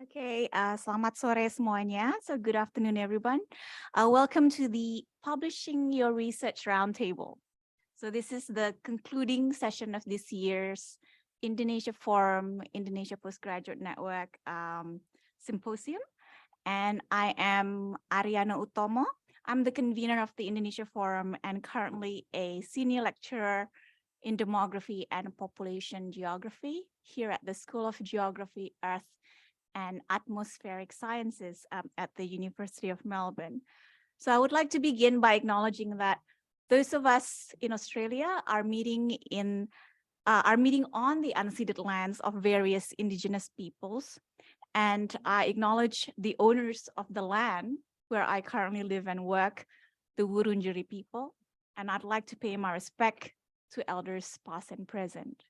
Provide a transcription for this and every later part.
Okay, selamat sore semuanya. So good afternoon, everyone. Welcome to the Publishing Your Research Roundtable. So this is the concluding session of this year's Indonesia Forum, Indonesia Postgraduate Network Symposium. And I am Ariane Utomo. I'm the convener of the Indonesia Forum and currently a senior lecturer in demography and population geography here at the School of Geography, Earth, and Atmospheric Sciences at the University of Melbourne. So I would like to begin by acknowledging that those of us in Australia are meeting on the unceded lands of various indigenous peoples. And I acknowledge the owners of the land where I currently live and work, the Wurundjeri people. And I'd like to pay my respect to elders past and present.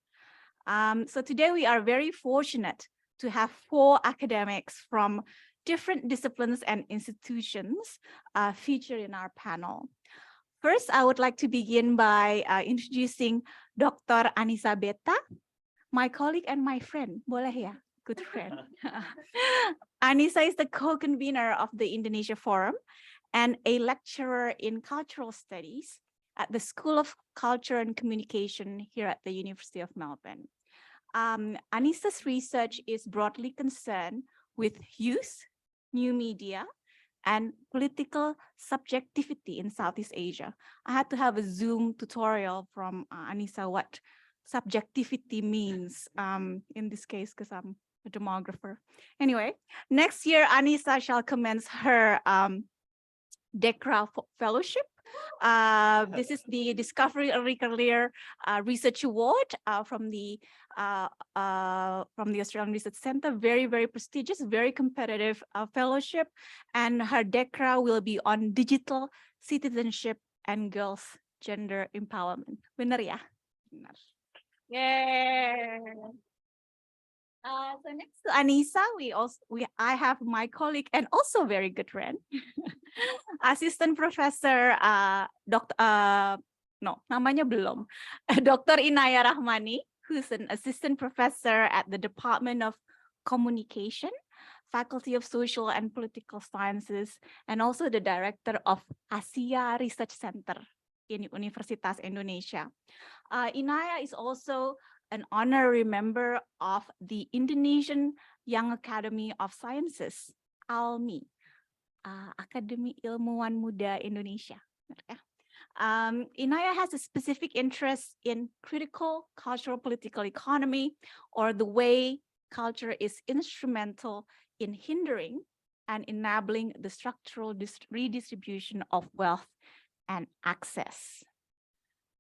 So today we are very fortunate to have 4 academics from different disciplines and institutions featured in our panel. First, I would like to begin by introducing Dr. Annisa Beta, my colleague and my friend. Boleh ya? Good friend. Annisa is the co-convener of the Indonesia Forum and a lecturer in cultural studies at the School of Culture and Communication here at the University of Melbourne. Annisa's research is broadly concerned with youth, new media, and political subjectivity in Southeast Asia. I had to have a Zoom tutorial from Annisa what subjectivity means in this case because I'm a demographer. Anyway, next year, Annisa shall commence her DECRA fellowship. This is the Discovery Early Career Research Award from the Australian Research Center. Very, very prestigious, very competitive fellowship. And her DECRA will be on digital citizenship and girls' gender empowerment. Benar ya? Benar. Yeah. So next to Annisa, I have my colleague and also very good friend, Assistant Professor namanya belum, Dr Inaya Rakhmani, who's an Assistant Professor at the Department of Communication, Faculty of Social and Political Sciences, and also the Director of Asia Research Center in Universitas Indonesia. Inaya is also an honorary member of the Indonesian Young Academy of Sciences, ALMI, Akademi Ilmuwan Muda Indonesia. Inaya has a specific interest in critical cultural political economy, or the way culture is instrumental in hindering and enabling the structural redistribution of wealth and access.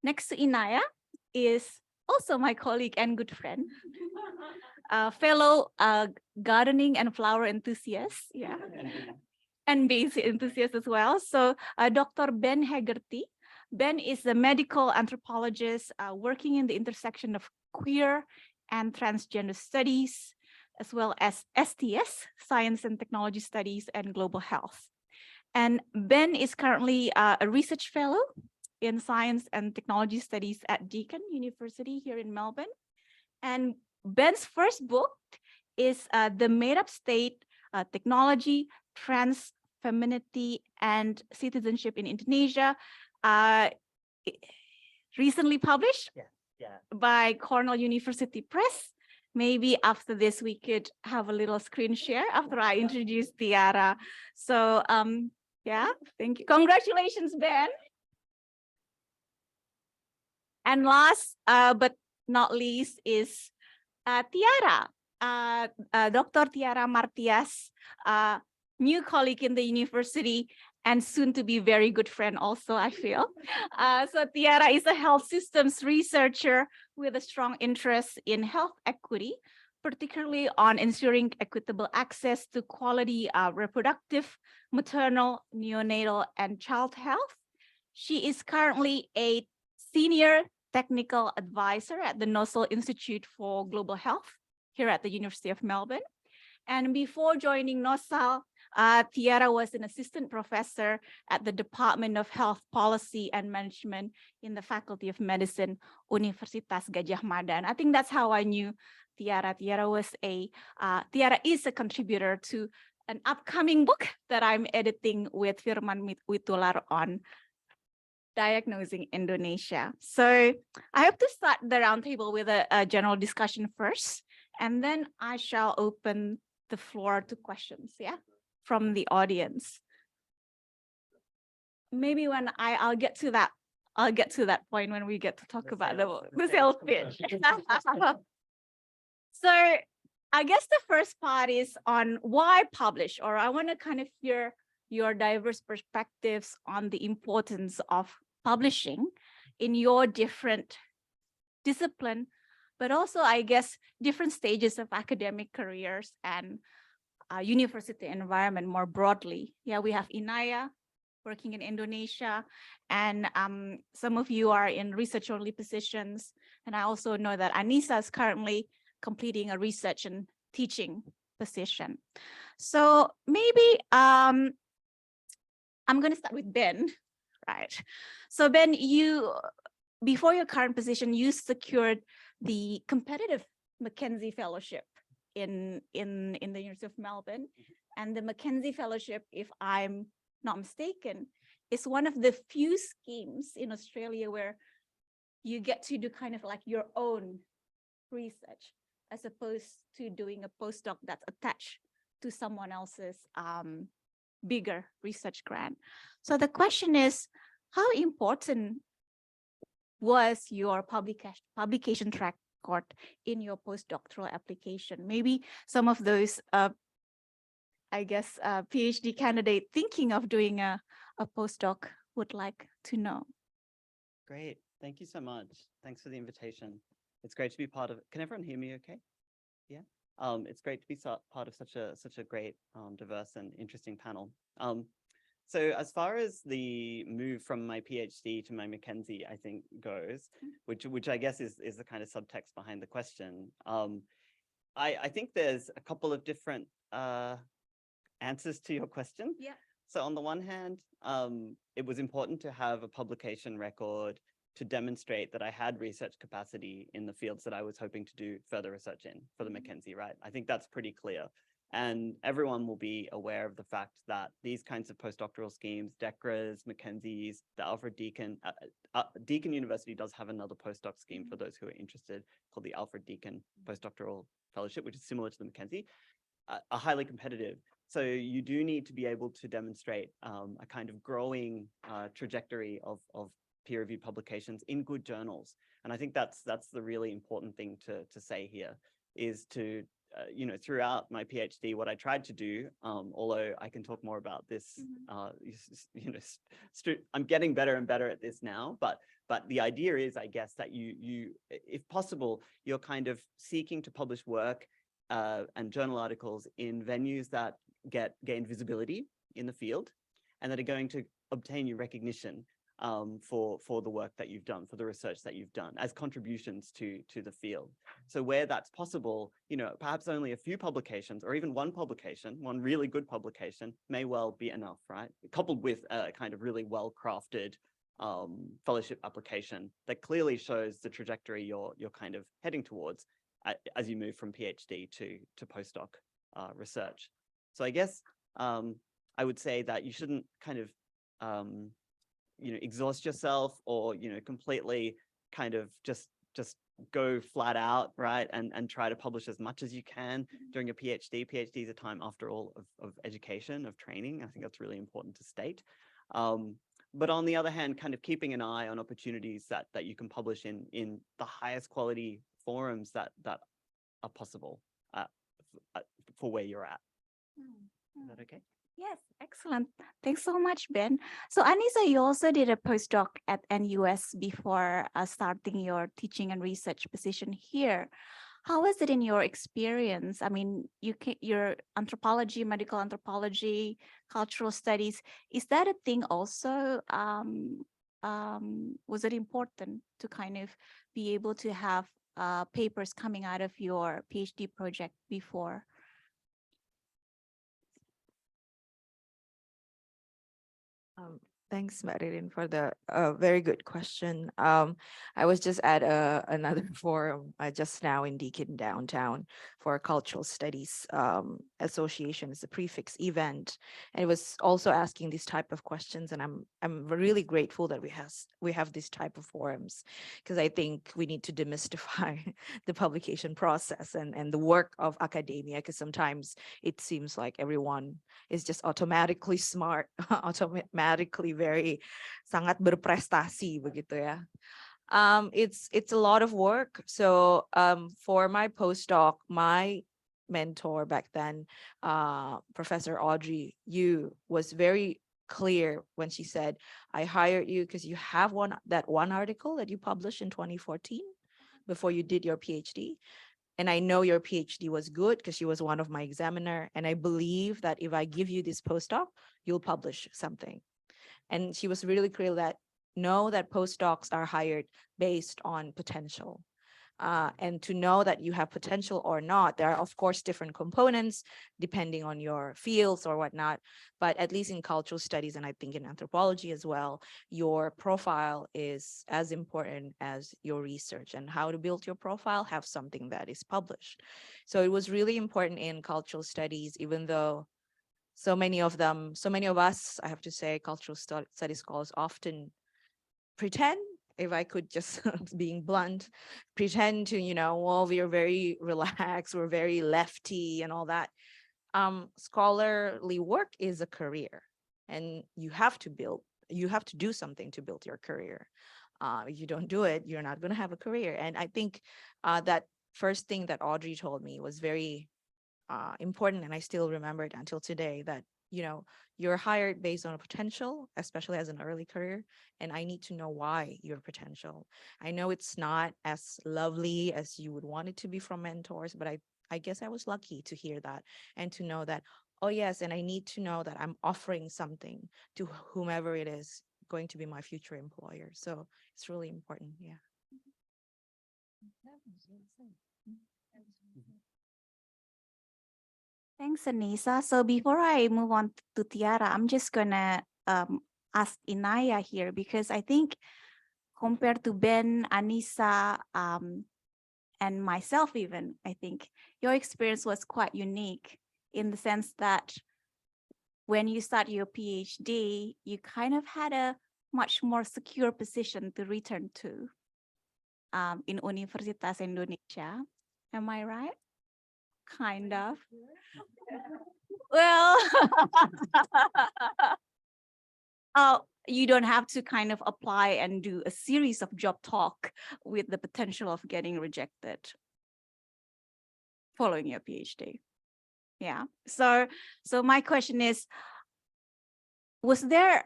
Next to Inaya is also my colleague and good friend, fellow gardening and flower enthusiast, yeah, and basic enthusiast as well. So Dr. Ben Hegarty. Ben is a medical anthropologist working in the intersection of queer and transgender studies, as well as STS, Science and Technology Studies, and Global Health. And Ben is currently a research fellow in Science and Technology Studies at Deakin University here in Melbourne. And Ben's first book is The Made-Up State, Technology, Trans, Femininity, and Citizenship in Indonesia, recently published by Cornell University Press. Maybe after this, we could have a little screen share after I introduce Tiara. So yeah, thank you. Congratulations, Ben. And last but not least is Tiara, Dr. Tiara Marthias, new colleague in the university and soon to be very good friend also, I feel. So Tiara is a health systems researcher with a strong interest in health equity, particularly on ensuring equitable access to quality reproductive, maternal, neonatal, and child health. She is currently a senior technical advisor at the Nosal Institute for Global Health here at the University of Melbourne. And before joining Nosal, Tiara was an assistant professor at the Department of Health Policy and Management in the Faculty of Medicine, Universitas Gadjah Mada. And I think that's how I knew Tiara. Tiara is a contributor to an upcoming book that I'm editing with Firman Witular on diagnosing Indonesia. So I hope to start the roundtable with a general discussion first, and then I shall open the floor to questions, from the audience. Maybe when I'll get to that point when we get to talk about the sales pitch. So I guess the first part is on why publish, or I want to kind of hear your diverse perspectives on the importance of publishing in your different discipline, but also I guess different stages of academic careers and university environment more broadly. Yeah, we have Inaya working in Indonesia, and some of you are in research-only positions. And I also know that Annisa is currently completing a research and teaching position. So maybe I'm going to start with Ben, right? So Ben, before your current position, you secured the competitive Mackenzie Fellowship in the University of Melbourne. And the Mackenzie Fellowship, if I'm not mistaken, is one of the few schemes in Australia where you get to do kind of like your own research, as opposed to doing a postdoc that's attached to someone else's bigger research grant. So the question is, how important was your publication track record in your postdoctoral application? Maybe some of those, PhD candidate thinking of doing a postdoc would like to know. Great, thank you so much. Thanks for the invitation. It's great to be part of it. Can everyone hear me okay? Yeah. It's great to be part of such a great, diverse and interesting panel. So as far as the move from my PhD to my Mackenzie, I think goes, which I guess is the kind of subtext behind the question. I think there's a couple of different answers to your question. Yeah. So on the one hand, it was important to have a publication record to demonstrate that I had research capacity in the fields that I was hoping to do further research in for the Mackenzie, right? I think that's pretty clear. And everyone will be aware of the fact that these kinds of postdoctoral schemes, DECRAs, Mackenzies, the Alfred Deakin, Deakin University does have another postdoc scheme for those who are interested called the Alfred Deakin Postdoctoral Fellowship, which is similar to the Mackenzie, are highly competitive. So you do need to be able to demonstrate a kind of growing trajectory of peer-reviewed publications in good journals. And I think that's the really important thing to say here, is to, throughout my PhD, what I tried to do, although I can talk more about this, I'm getting better and better at this now, but the idea is, I guess, that you, if possible, you're kind of seeking to publish work and journal articles in venues that gain visibility in the field and that are going to obtain you recognition for the work that you've done, for the research that you've done as contributions to the field. So where that's possible, perhaps only a few publications or even one really good publication may well be enough, right? Coupled with a kind of really well-crafted fellowship application that clearly shows the trajectory you're kind of heading towards as you move from PhD to postdoc research. So I guess I would say that you shouldn't kind of exhaust yourself or completely kind of just go flat out, right, and try to publish as much as you can during a PhD. PhD is a time, after all, of education, of training. I think that's really important to state. But on the other hand, kind of keeping an eye on opportunities that you can publish in the highest quality forums that are possible for where you're at. Is that okay? Yes, excellent. Thanks so much, Ben. So Annisa, you also did a postdoc at NUS before starting your teaching and research position here. How was it in your experience? I mean, your anthropology, medical anthropology, cultural studies, is that a thing also? Was it important to kind of be able to have papers coming out of your PhD project before? Thanks, Marilyn, for the very good question. I was just at another forum just now in Deakin downtown for a cultural studies association. It's a prefix event, and it was also asking these type of questions. And I'm really grateful that we have this type of forums, because I think we need to demystify the publication process and the work of academia. Because sometimes it seems like everyone is just automatically smart, automatically very sangat berprestasi begitu ya. It's a lot of work. So for my postdoc, my mentor back then, Professor Audrey Yu, was very clear when she said, I hired you because you have that one article that you published in 2014 before you did your PhD. And I know your PhD was good because she was one of my examiner. And I believe that if I give you this postdoc, you'll publish something. And she was really clear that know that postdocs are hired based on potential. And to know that you have potential or not, there are, of course, different components depending on your fields or whatnot. But at least in cultural studies, and I think in anthropology as well, your profile is as important as your research. And how to build your profile, have something that is published. So it was really important in cultural studies, even though so many of us, I have to say, cultural studies scholars often pretend, if I could just being blunt, pretend to, well, we're very relaxed, we're very lefty and all that. Scholarly work is a career, and you have to do something to build your career. If you don't do it, you're not going to have a career. And I think that first thing that Audrey told me was very important, and I still remember it until today, that you're hired based on a potential, especially as an early career, and I need to know why your potential. I know it's not as lovely as you would want it to be from mentors, but I guess I was lucky to hear that and to know that, oh yes, and I need to know that I'm offering something to whomever it is going to be my future employer. So it's really important. Yeah. Thanks, Annisa. So before I move on to Tiara, I'm just gonna ask Inaya here, because I think compared to Ben, Annisa, and myself even, I think your experience was quite unique in the sense that when you start your PhD, you kind of had a much more secure position to return to in Universitas Indonesia. Am I right? Kind of. Well, you don't have to kind of apply and do a series of job talk with the potential of getting rejected following your PhD. Yeah. So my question is, was there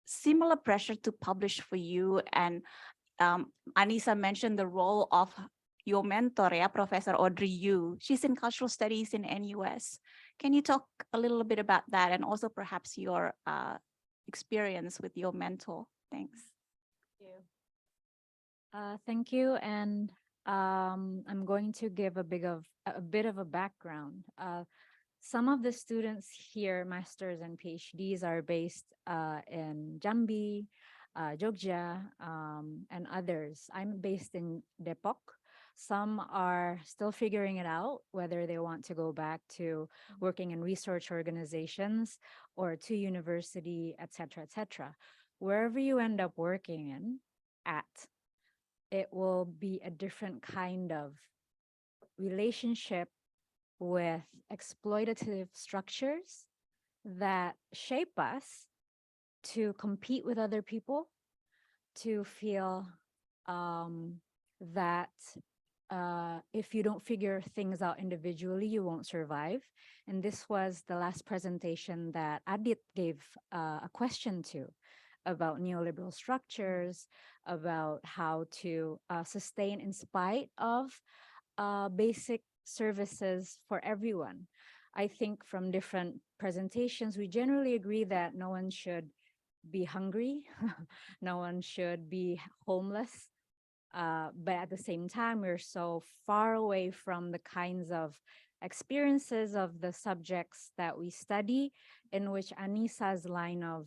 similar pressure to publish for you? And Annisa mentioned the role of your mentor, yeah, Professor Audrey Yu. She's in cultural studies in NUS. Can you talk a little bit about that, and also perhaps your experience with your mentor? Thanks. Thank you. And I'm going to give a bit of a background. Some of the students here, masters and PhDs, are based in Jambi, Jogja, and others. I'm based in Depok. Some are still figuring it out, whether they want to go back to working in research organizations or to university, et cetera, et cetera. Wherever you end up working at, it will be a different kind of relationship with exploitative structures that shape us to compete with other people, to feel that if you don't figure things out individually, you won't survive. And this was the last presentation that Adit gave a question to, about neoliberal structures, about how to sustain in spite of basic services for everyone. I think from different presentations, we generally agree that no one should be hungry, no one should be homeless. But at the same time, we're so far away from the kinds of experiences of the subjects that we study, in which Annisa's line of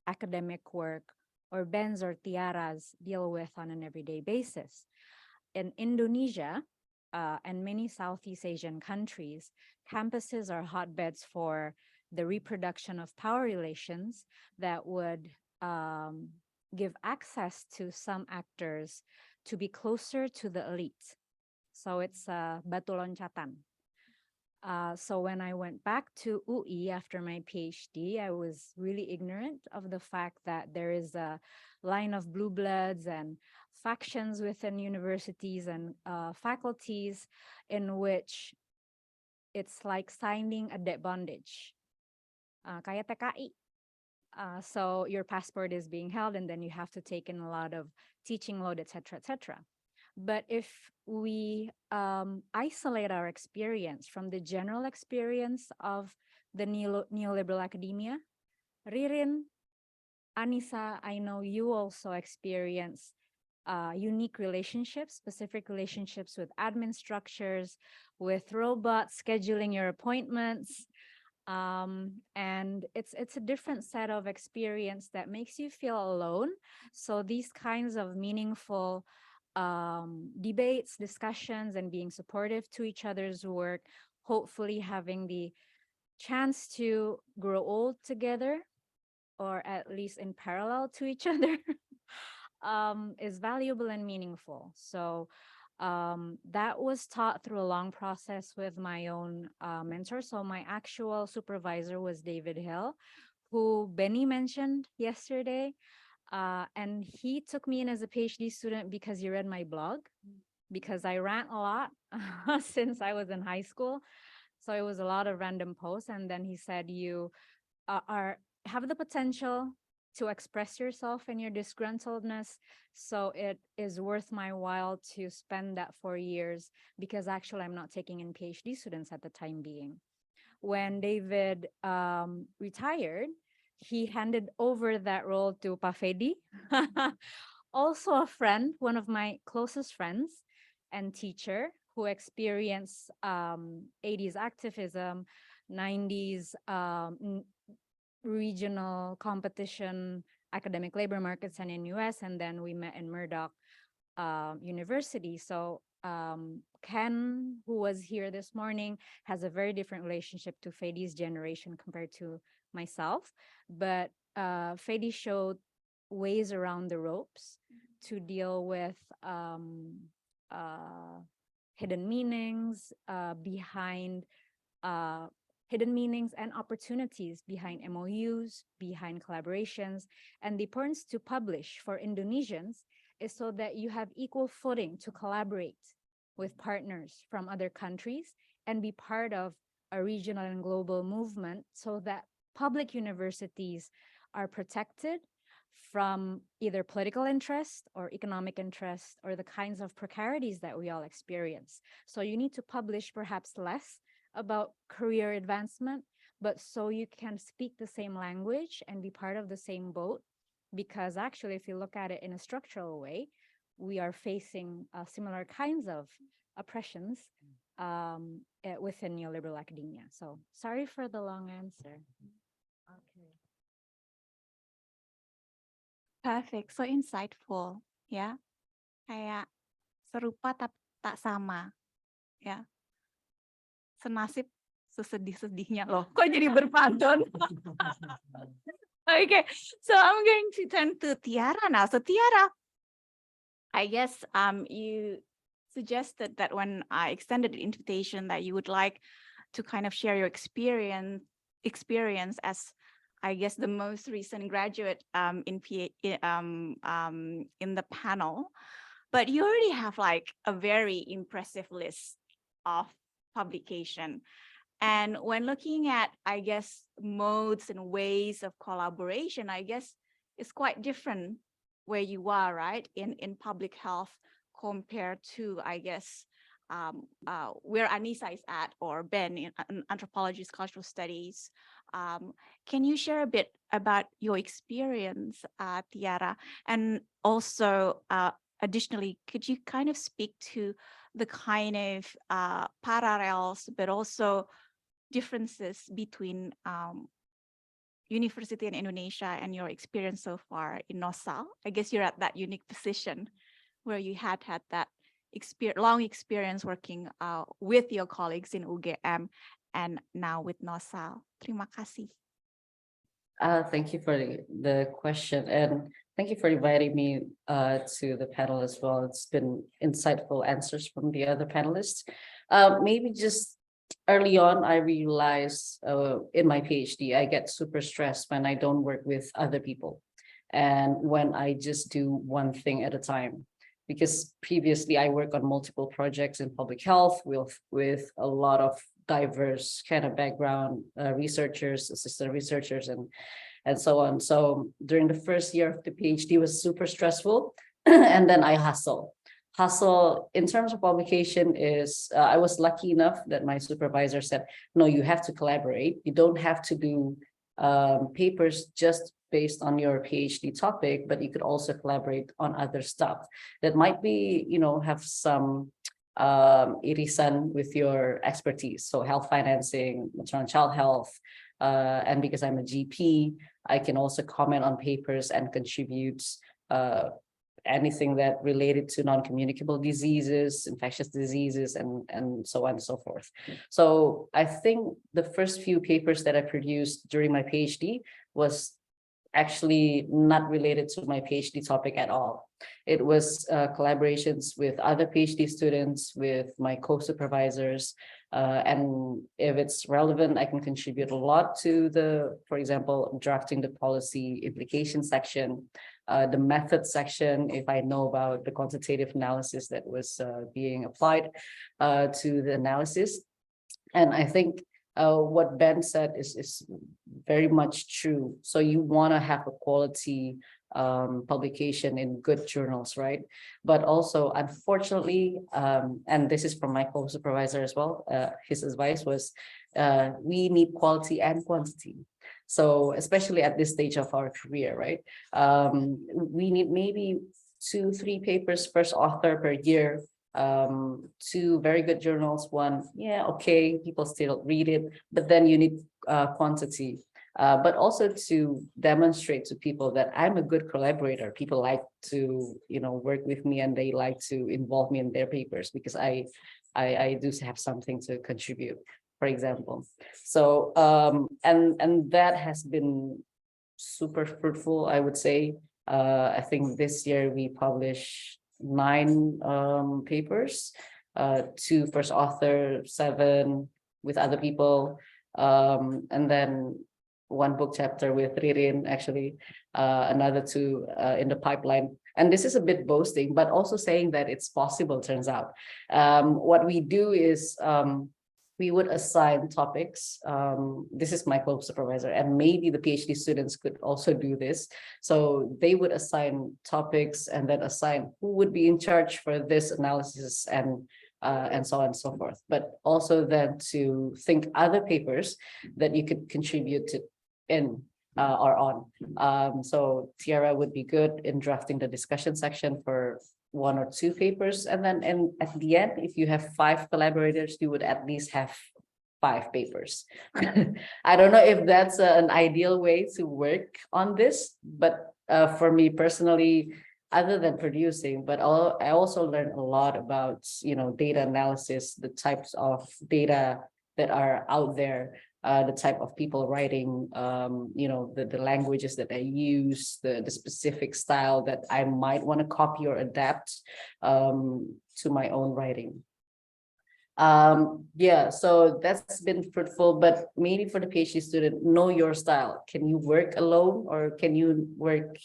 academic work or Ben's or Tiara's deal with on an everyday basis. In Indonesia and many Southeast Asian countries, campuses are hotbeds for the reproduction of power relations that would give access to some actors to be closer to the elite. So it's batu loncatan. So when I went back to UI after my PhD, I was really ignorant of the fact that there is a line of blue bloods and factions within universities and faculties in which it's like signing a debt bondage. Kayak TKI. So your passport is being held and then you have to take in a lot of teaching load, et cetera, et cetera. But if we isolate our experience from the general experience of the neoliberal academia, Ririn, Annisa, I know you also experience unique relationships, specific relationships with admin structures, with robots scheduling your appointments. And it's a different set of experience that makes you feel alone. So these kinds of meaningful debates, discussions, and being supportive to each other's work, hopefully having the chance to grow old together, or at least in parallel to each other, is valuable and meaningful. So that was taught through a long process with my own mentor. So my actual supervisor was David Hill, who Benny mentioned yesterday. And he took me in as a PhD student because he read my blog, because I rant a lot since I was in high school. So it was a lot of random posts. And then he said, you have the potential to express yourself and your disgruntledness. So it is worth my while to spend that 4 years, because actually I'm not taking in PhD students at the time being. When David retired, he handed over that role to Vedi, also a friend, one of my closest friends and teacher, who experienced 80s activism, 90s regional competition, academic labor markets, and in US, and then we met in Murdoch University. So Ken, who was here this morning, has a very different relationship to Vedi's generation compared to myself, but Vedi showed ways around the ropes to deal with hidden meanings behind hidden meanings and opportunities behind MOUs, behind collaborations. And the importance to publish for Indonesians is so that you have equal footing to collaborate with partners from other countries and be part of a regional and global movement, so that public universities are protected from either political interest or economic interest or the kinds of precarities that we all experience. So you need to publish perhaps less about career advancement, but so you can speak the same language and be part of the same boat. Because actually, if you look at it in a structural way, we are facing similar kinds of oppressions within neoliberal academia. So sorry for the long answer. Okay. Perfect, so insightful, ya. Kayak serupa tapi tak sama, ya. Senasib sesedih-sedihnya loh. Kok jadi berpantun? Okay, so I'm going to turn to Tiara now. So Tiara, I guess you suggested that when I extended the invitation that you would like to kind of share your experience as, I guess, the most recent graduate in the panel, but you already have like a very impressive list of publication. And when looking at, I guess, modes and ways of collaboration, I guess it's quite different where you are, right, in public health compared to, I guess, where Annisa is at, or Ben in anthropology, cultural studies. Can you share a bit about your experience, Tiara? And also, additionally, could you kind of speak to the kind of parallels, but also differences between university in Indonesia and your experience so far in NOSAL. I guess you're at that unique position where you had that long experience working with your colleagues in UGM and now with NOSAL. Terima kasih. Thank you for the question, and thank you for inviting me to the panel as well. It's been insightful answers from the other panelists. Maybe just early on, I realized in my PhD, I get super stressed when I don't work with other people and when I just do one thing at a time. Because previously I work on multiple projects in public health with a lot of diverse kind of background, researchers, assistant researchers, and so on. So during the first year of the PhD was super stressful, and then I hustle in terms of publication is, I was lucky enough that my supervisor said, no, you have to collaborate. You don't have to do papers just based on your PhD topic, but you could also collaborate on other stuff that might be, have some irisan with your expertise. So health financing, maternal child health, and because I'm a GP, I can also comment on papers and contribute anything that related to non-communicable diseases, infectious diseases, and so on and so forth. So I think the first few papers that I produced during my PhD was actually not related to my PhD topic at all. It was collaborations with other PhD students, with my co-supervisors, and if it's relevant, I can contribute a lot to for example, drafting the policy implication section, the method section, if I know about the quantitative analysis that was being applied to the analysis. And I think what Ben said is very much true. So you want to have a quality publication in good journals, right? But also, unfortunately, and this is from my co-supervisor as well, his advice was, we need quality and quantity. So especially at this stage of our career, right? We need maybe 2-3 papers first author per year, 2 very good journals, 1, yeah, okay, people still read it, but then you need quantity. But also to demonstrate to people that I'm a good collaborator. People like to, work with me and they like to involve me in their papers because I do have something to contribute, for example. So, and that has been super fruitful, I would say. I think this year we published 9 papers, 2 first author, 7 with other people, and then 1 book chapter with Ririn, actually, another 2 in the pipeline. And this is a bit boasting, but also saying that it's possible, turns out. What we do is we would assign topics. This is my co-supervisor, and maybe the PhD students could also do this. So they would assign topics and then assign who would be in charge for this analysis and so on and so forth. But also then to think other papers that you could contribute to in or on. So Tiara would be good in drafting the discussion section for 1 or 2 papers, and then at the end, if you have 5 collaborators, you would at least have 5 papers. I don't know if that's an ideal way to work on this, but for me personally, other than producing, but I also learned a lot about data analysis, the types of data that are out there, the type of people writing, the languages that I use, the specific style that I might want to copy or adapt to my own writing. Yeah, so that's been fruitful, but maybe for the PhD student, know your style. Can you work alone, or can you work,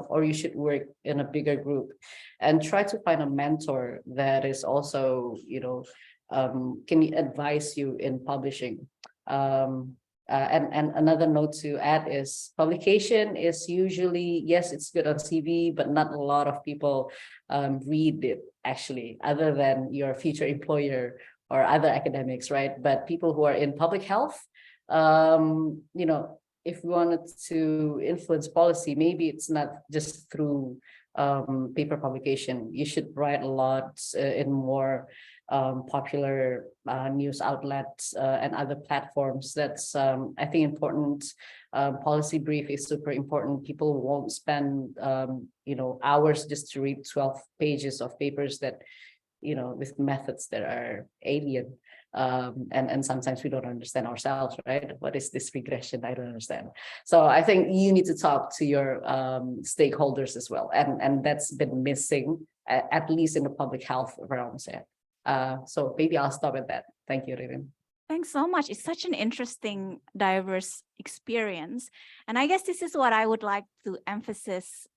or you should work in a bigger group, and try to find a mentor that is also, can advise you in publishing. And another note to add is publication is usually, yes, it's good on CV, but not a lot of people read it actually, other than your future employer or other academics, right? But people who are in public health, if we wanted to influence policy, maybe it's not just through paper publication. You should write a lot in more popular news outlets and other platforms. That's I think important. Policy brief is super important. People won't spend hours just to read 12 pages of papers that with methods that are alien. And sometimes we don't understand ourselves, right? What is this regression? I don't understand. So I think you need to talk to your stakeholders as well. And that's been missing, at least in the public health realms. So maybe I'll stop at that. Thank you, Ririn. Thanks so much. It's such an interesting, diverse experience. And I guess this is what I would like to emphasize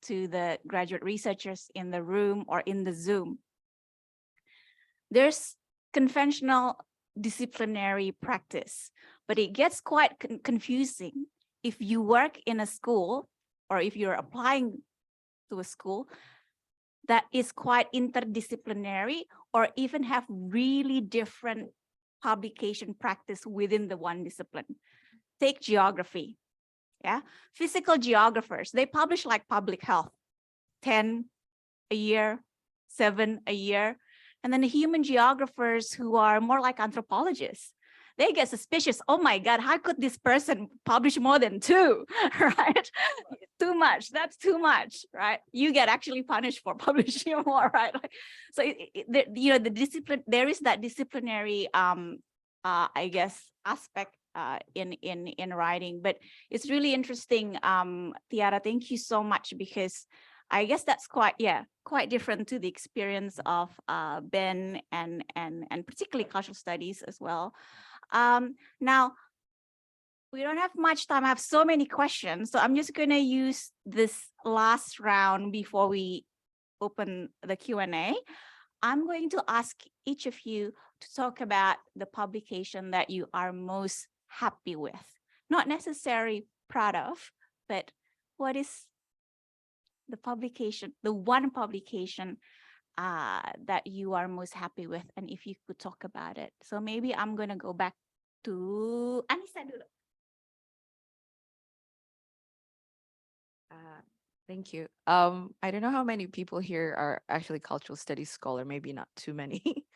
to the graduate researchers in the room or in the Zoom. There's conventional disciplinary practice, but it gets quite confusing if you work in a school or if you're applying to a school that is quite interdisciplinary or even have really different publication practice within the one discipline. Take geography. Yeah, physical geographers, they publish like public health, 10 a year, 7 a year. And then the human geographers who are more like anthropologists, they get suspicious. Oh my God, how could this person publish more than 2, right? Too much, that's too much, right? You get actually punished for publishing more, right? So, the discipline, there is that disciplinary, I guess, aspect in writing, but it's really interesting. Tiara, thank you so much, because I guess that's quite different to the experience of Ben and particularly cultural studies as well. Now, we don't have much time. I have so many questions, so I'm just going to use this last round before we open the Q&A. I'm going to ask each of you to talk about the publication that you are most happy with, not necessarily proud of, but what is the publication, the one publication that you are most happy with, and if you could talk about it. So maybe I'm going to go back to Annisa dulu. Thank you. I don't know how many people here are actually cultural studies scholar, maybe not too many.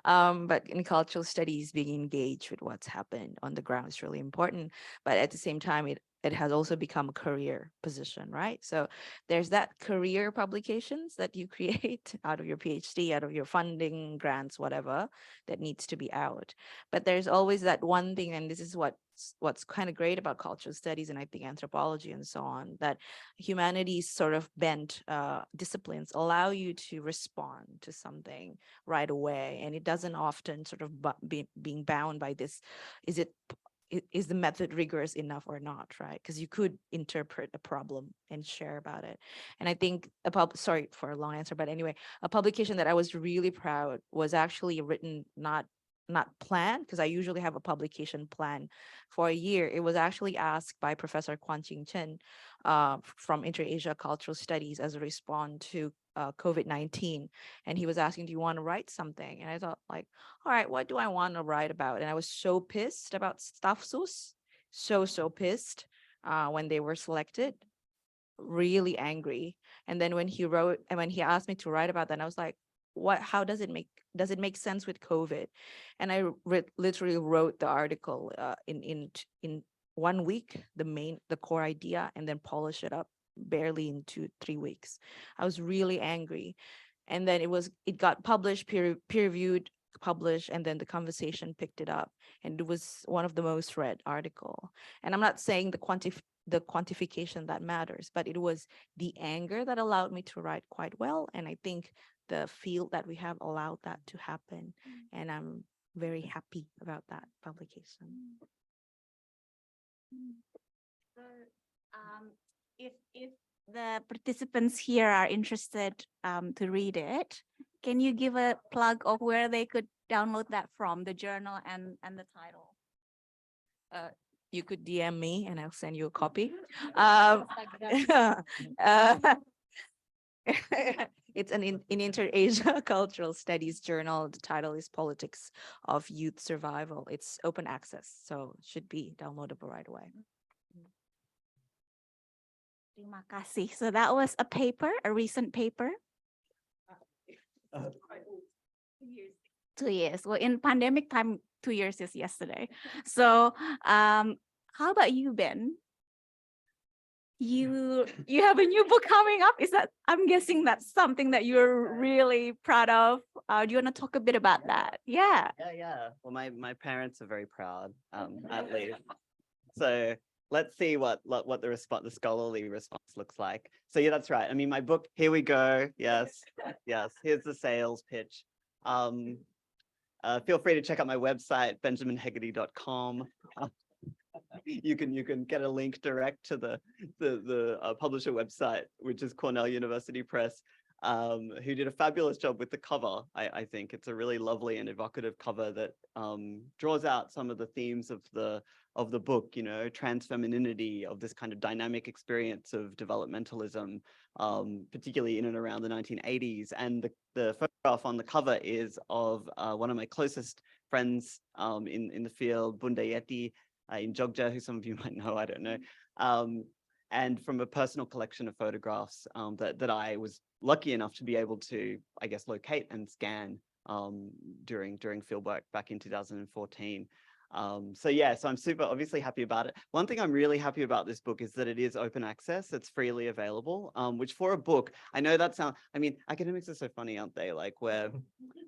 But in cultural studies, being engaged with what's happened on the ground is really important. But at the same time, it has also become a career position, right? So there's that career publications that you create out of your PhD, out of your funding, grants, whatever, that needs to be out. But there's always that one thing, and this is what's kind of great about cultural studies, and I think anthropology and so on, that humanities sort of bent disciplines allow you to respond to something right away, and it doesn't often sort of being bound by this, is the method rigorous enough or not, right? Because you could interpret a problem and share about it. And I think sorry for a long answer, but anyway, a publication that I was really proud was actually written not planned, because I usually have a publication plan for a year. It was actually asked by Professor Kwan Ching Chen from Inter-Asia Cultural Studies as a response to COVID-19. And he was asking, do you want to write something? And I thought, like, all right, what do I want to write about? And I was so pissed about Stafsus, so pissed when they were selected, really angry. And then when he asked me to write about that, I was like, how does it make sense with COVID? And I literally wrote the article in 1 week, the core idea, and then polish it up barely in 2-3 weeks. I was really angry. And then it got published, peer reviewed, published, and then the conversation picked it up, and it was one of the most read article. And I'm not saying the quantification that matters, but it was the anger that allowed me to write quite well. And I think the field that we have allowed that to happen. And I'm very happy about that publication. So, if the participants here are interested to read it, can you give a plug of where they could download that from, the journal and the title? You could DM me and I'll send you a copy. It's an Inter-Asia Cultural Studies journal. The title is Politics of Youth Survival. It's open access, so it should be downloadable right away. Terima kasih. So that was a recent paper. 2 years. Well, in pandemic time, 2 years is yesterday. So, how about you, Ben? You have a new book coming up. Is that, I'm guessing that's something that you're really proud of. Do you want to talk a bit about that? Yeah. Yeah. Well, my parents are very proud, at least. So let's see what the response, the scholarly response looks like. So yeah, that's right. I mean, my book, here we go. Yes, yes. Here's the sales pitch. Feel free to check out my website, benjaminhegarty.com. You can get a link direct to the publisher website, which is Cornell University Press, who did a fabulous job with the cover. I think it's a really lovely and evocative cover that draws out some of the themes of the book, you know, trans femininity, of this kind of dynamic experience of developmentalism, particularly in and around the 1980s. And the photograph on the cover is of one of my closest friends in the field, Bunda Yeti, in Jogja, who some of you might know, I don't know. And from a personal collection of photographs that I was lucky enough to be able to, I guess, locate and scan during fieldwork back in 2014. So yeah, so I'm super obviously happy about it. One thing I'm really happy about this book is that it is open access. It's freely available, which for a book, I know that sounds, I mean, academics are so funny, aren't they? Like we're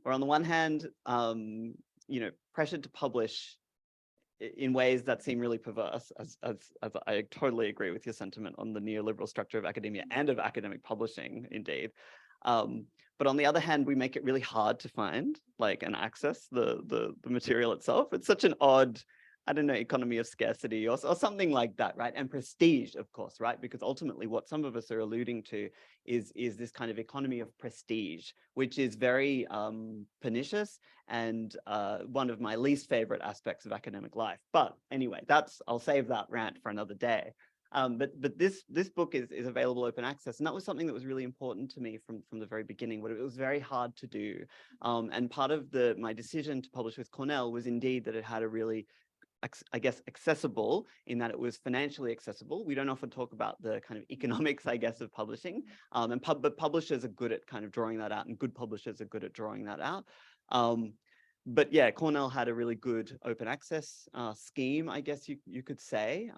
on the one hand, you know, pressured to publish in ways that seem really perverse, as I totally agree with your sentiment on the neoliberal structure of academia and of academic publishing, indeed. But on the other hand, we make it really hard to find, like, and access the material itself. It's such an odd, I don't know, economy of scarcity or something like that, right? And prestige, of course, right? Because ultimately what some of us are alluding to is this kind of economy of prestige, which is very pernicious and one of my least favorite aspects of academic life. But anyway, I'll save that rant for another day. But this book is available open access, and that was something that was really important to me from the very beginning. But it was very hard to do, and part of my decision to publish with Cornell was indeed that it had a really, I guess, accessible, in that it was financially accessible. We don't often talk about the kind of economics, I guess, of publishing, but publishers are good at kind of drawing that out, and good publishers are good at drawing that out. But yeah, Cornell had a really good open access scheme, I guess you could say,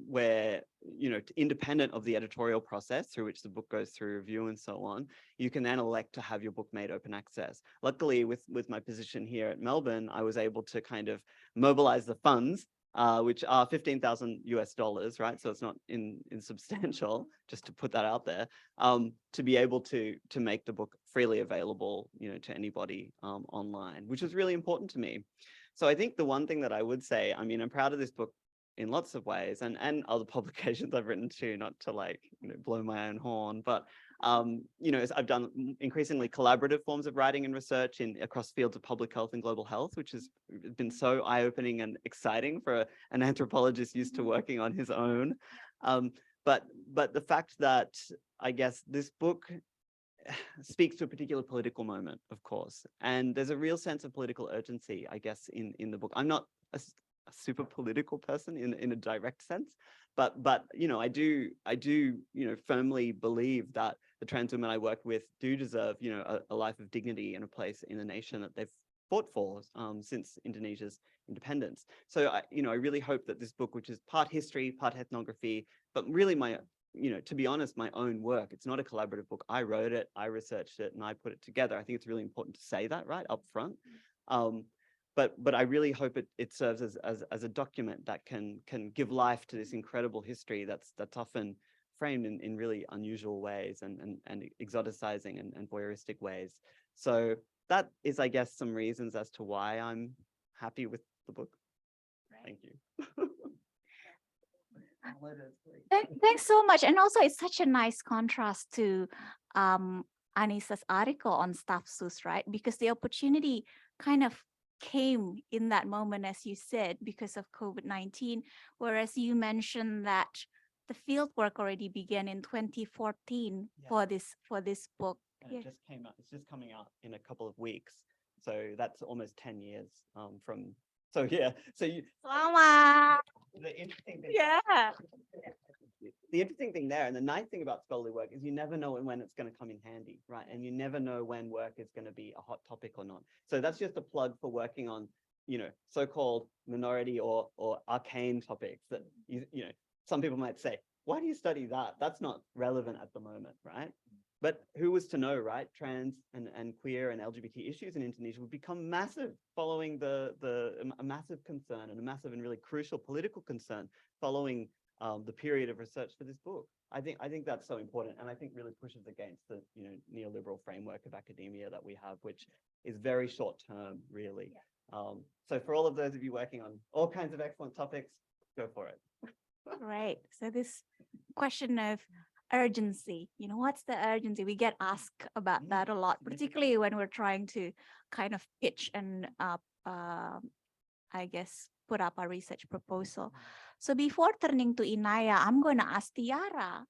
where, you know, independent of the editorial process through which the book goes through review and so on, you can then elect to have your book made open access. Luckily, with my position here at Melbourne, I was able to kind of mobilize the funds, which are $15,000 US, right? So it's not insubstantial, just to put that out there, to be able to make the book freely available, you know, to anybody online, which was really important to me. So I think the one thing that I would say, I mean, I'm proud of this book in lots of ways, and other publications I've written too, not to, like, you know, blow my own horn, but you know, I've done increasingly collaborative forms of writing and research across fields of public health and global health, which has been so eye-opening and exciting for an anthropologist used to working on his own. But the fact that, I guess, this book speaks to a particular political moment, of course, and there's a real sense of political urgency, I guess, in the book. I'm not a super political person in a direct sense, but you know, I do you know, firmly believe that the trans women I work with do deserve, you know, a life of dignity and a place in the nation that they've fought for since Indonesia's independence. So you know, I really hope that this book, which is part history, part ethnography, but really my, you know, to be honest, my own work. It's not a collaborative book. I wrote it, I researched it, and I put it together. I think it's really important to say that right up front. But I really hope it serves as a document that can give life to this incredible history that's often framed in really unusual ways and exoticizing and voyeuristic ways. So that is, I guess, some reasons as to why I'm happy with the book. Thank you. Thanks so much. And also, it's such a nice contrast to Annisa's article on StaffSUS, right? Because the opportunity kind of came in that moment, as you said, because of COVID-19, whereas you mentioned that the field work already began in 2014 for this book. And it just came out. It's just coming out in a couple of weeks. So that's almost 10 years from. So yeah. So you. Selamat. The interesting thing. Yeah. the interesting thing there, and the nice thing about scholarly work is you never know when it's going to come in handy, right? And you never know when work is going to be a hot topic or not. So that's just a plug for working on, so-called minority or arcane topics that, some people might say, why do you study that? That's not relevant at the moment, right? But who was to know, right? Trans and queer and LGBT issues in Indonesia would become massive following a massive concern and a massive and really crucial political concern following the period of research for this book. I think that's so important, and I think really pushes against the neoliberal framework of academia that we have, which is very short term, really. So for all of those of you working on all kinds of excellent topics, go for it. Right. So this question of urgency, what's the urgency? We get asked about that a lot, particularly when we're trying to kind of pitch and I guess put up a research proposal. So before turning to Inaya, I'm going to ask Tiara.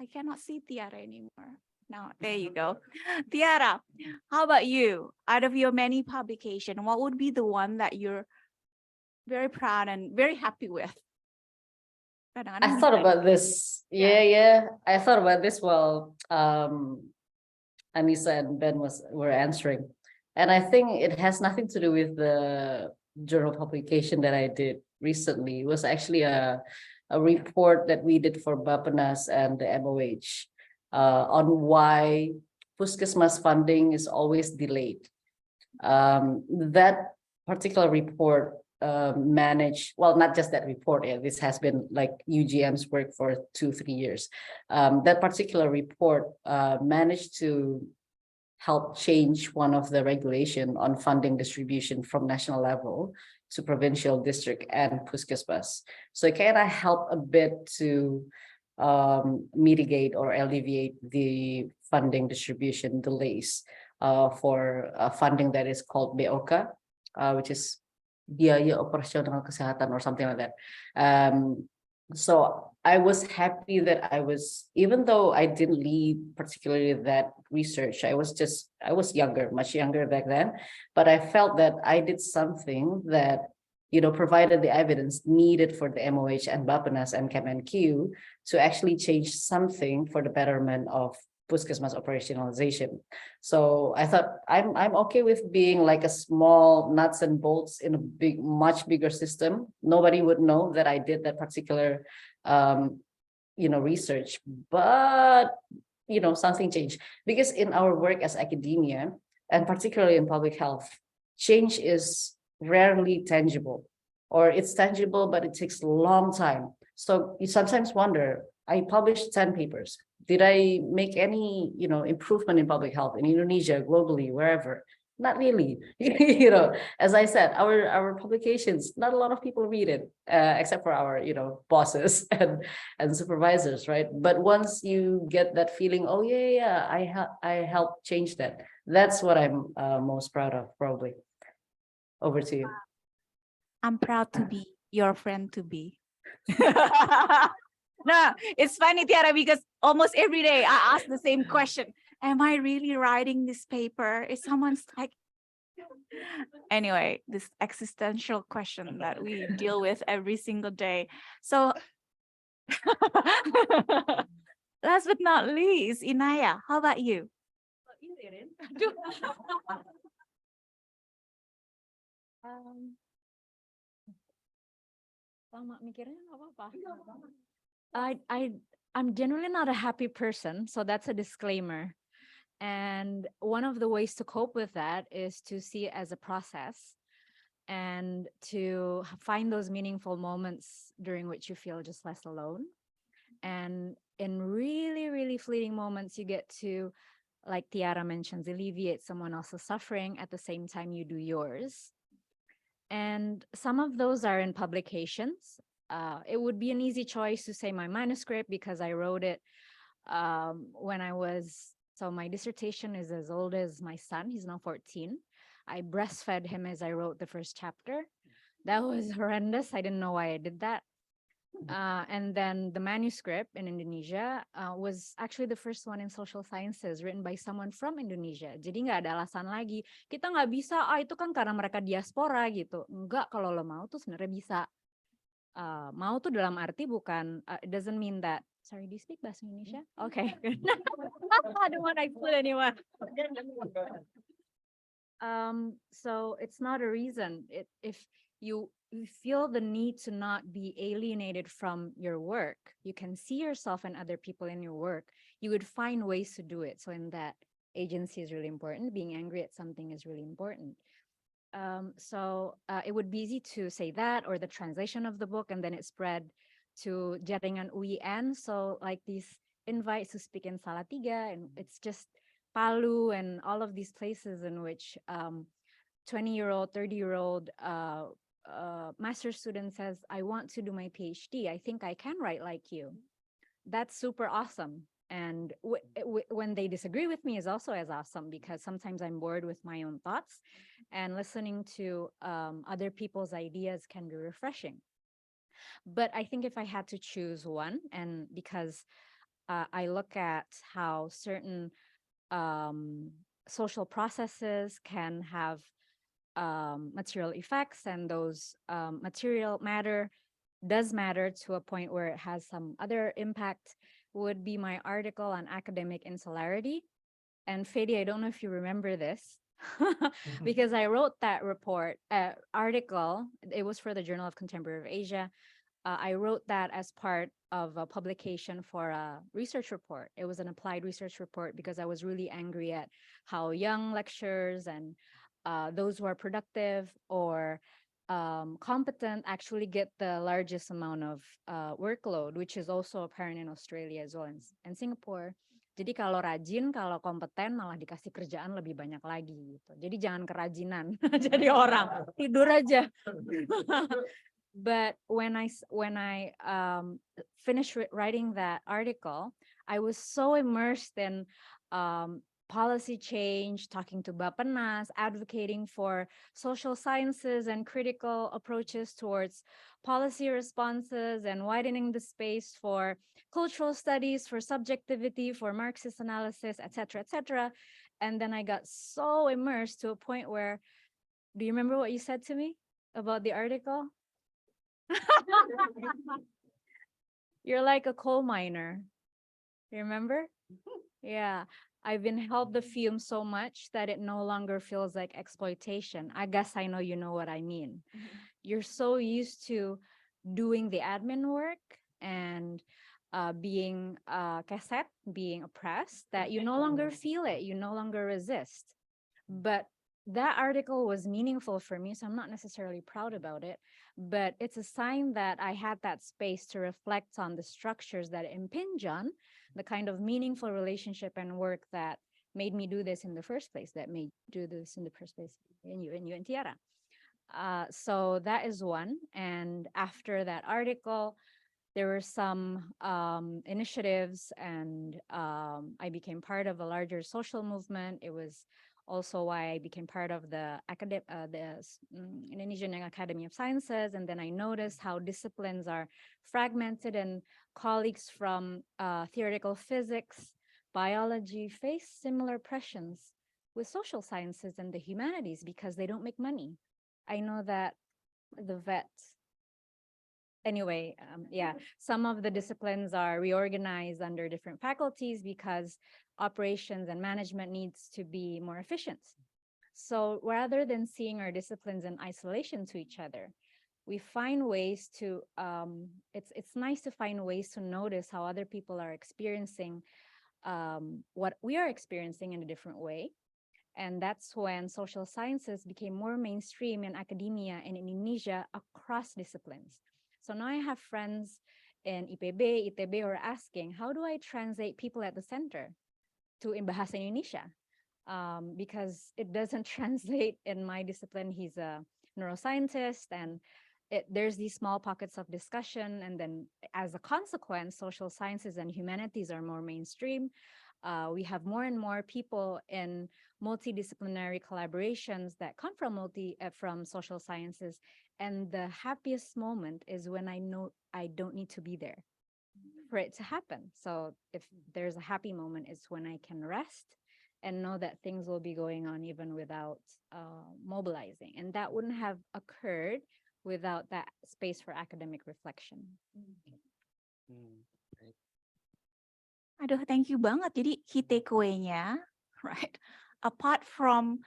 I cannot see Tiara anymore. No, there you go. Tiara, how about you? Out of your many publications, what would be the one that you're very proud and very happy with? I thought about this. Yeah. I thought about this while Annisa and Ben were answering. And I think it has nothing to do with the journal publication that I did recently. It was actually a report that we did for Bappenas and the MOH on why Puskesmas funding is always delayed. That particular report managed, well, not just that report, this has been like UGM's work for 2-3 years. That particular report managed to help change one of the regulation on funding distribution from national level to provincial, district, and Puskesmas. So can I help a bit to mitigate or alleviate the funding distribution delays for funding that is called BOK, which is biaya operasional kesehatan or something like that. So I was happy that even though I didn't lead particularly that research, I was younger, much younger back then, but I felt that I did something that, provided the evidence needed for the MOH and Bappenas and CAMNQ to actually change something for the betterment of Puskesmas operationalization. So I thought I'm okay with being like a small nuts and bolts in a much bigger system. Nobody would know that I did that particular research, but something changed, because in our work as academia, and particularly in public health, change is rarely tangible, or it's tangible but it takes a long time. So you sometimes wonder, I published 10 papers. Did I make any, improvement in public health in Indonesia, globally, wherever? Not really. As I said, our publications, not a lot of people read it, except for our, bosses and supervisors, right? But once you get that feeling, oh yeah, I helped change that. That's what I'm most proud of, probably. Over to you. I'm proud to be your friend to be. No, it's funny, Tiara, because almost every day I ask the same question. Am I really writing this paper? Is someone's like, anyway, this existential question that we deal with every single day. So last but not least, Inaya, how about you? I'm generally not a happy person, so that's a disclaimer. And one of the ways to cope with that is to see it as a process and to find those meaningful moments during which you feel just less alone. And in really, really fleeting moments, you get to, like Tiara mentions, alleviate someone else's suffering at the same time you do yours. And some of those are in publications. It would be an easy choice to say my manuscript because I wrote it when I was, so my dissertation is as old as my son. He's now 14. I breastfed him as I wrote the first chapter. That was horrendous. I didn't know why I did that. And then the manuscript in Indonesia was actually the first one in social sciences written by someone from Indonesia. Jadi nggak ada alasan lagi. Kita nggak bisa, itu kan karena mereka diaspora gitu. Enggak, kalau lo mau tuh sebenarnya bisa. Mau tuh dalam arti bukan, it doesn't mean that, sorry, do you speak bahasa Indonesia? Okay. I don't want to exclude anyone. So it's not a reason. If you feel the need to not be alienated from your work, you can see yourself and other people in your work, you would find ways to do it. So in that, agency is really important. Being angry at something is really important. It would be easy to say that, or the translation of the book, and then it spread to Jaringan UIN. So like these invites to speak in Salatiga, and it's just Palu and all of these places in which 20-year-old, 30-year-old master student says, I want to do my PhD. I think I can write like you. That's super awesome. And when they disagree with me is also as awesome, because sometimes I'm bored with my own thoughts, and listening to other people's ideas can be refreshing. But I think if I had to choose one, and because I look at how certain social processes can have material effects, and those material matter does matter to a point where it has some other impact, would be my article on academic insularity. And Vedi, I don't know if you remember this, because I wrote that article. It was for the Journal of Contemporary Asia. I wrote that as part of a publication for a research report. It was an applied research report because I was really angry at how young lecturers and those who are productive or competent actually get the largest amount of workload, which is also apparent in Australia as well and Singapore. Jadi kalau rajin, kalau kompeten malah dikasih kerjaan lebih banyak lagi gitu. Jadi jangan kerajinan jadi orang, tidur aja. But when I finished writing that article, I was so immersed in policy change, talking to Bapenas, advocating for social sciences and critical approaches towards policy responses, and widening the space for cultural studies, for subjectivity, for Marxist analysis, etc., etc. And then I got so immersed to a point where, do you remember what you said to me about the article? You're like a coal miner. You remember? Yeah. I've inhaled the fume so much that it no longer feels like exploitation. I guess I know you know what I mean. You're so used to doing the admin work and being cassette, being oppressed, that you no longer feel it, you no longer resist. But that article was meaningful for me, so I'm not necessarily proud about it, but it's a sign that I had that space to reflect on the structures that impinge on the kind of meaningful relationship and work that made me do this in the first place, that made do this in the first place in you and Tiara. So that is one. And after that article, there were some initiatives, and I became part of a larger social movement. It was also why I became part of the Indonesian Academy of Sciences. And then I noticed how disciplines are fragmented, and colleagues from theoretical physics, biology face similar pressures with social sciences and the humanities because they don't make money. I know that the vets, anyway, yeah, some of the disciplines are reorganized under different faculties because operations and management needs to be more efficient. So rather than seeing our disciplines in isolation to each other, we find ways to, it's nice to find ways to notice how other people are experiencing what we are experiencing in a different way. And that's when social sciences became more mainstream in academia in Indonesia across disciplines. So now I have friends in IPB, ITB who are asking, how do I translate people at the center to Bahasa Indonesia? Because it doesn't translate in my discipline. He's a neuroscientist, and there's these small pockets of discussion. And then as a consequence, social sciences and humanities are more mainstream. We have more and more people in multidisciplinary collaborations that come from social sciences. And the happiest moment is when I know I don't need to be there for it to happen. So if there's a happy moment, it's when I can rest and know that things will be going on even without mobilizing. And that wouldn't have occurred without that space for academic reflection. Great. Aduh, thank you banget. Jadi key takeaway-nya, right? Apart from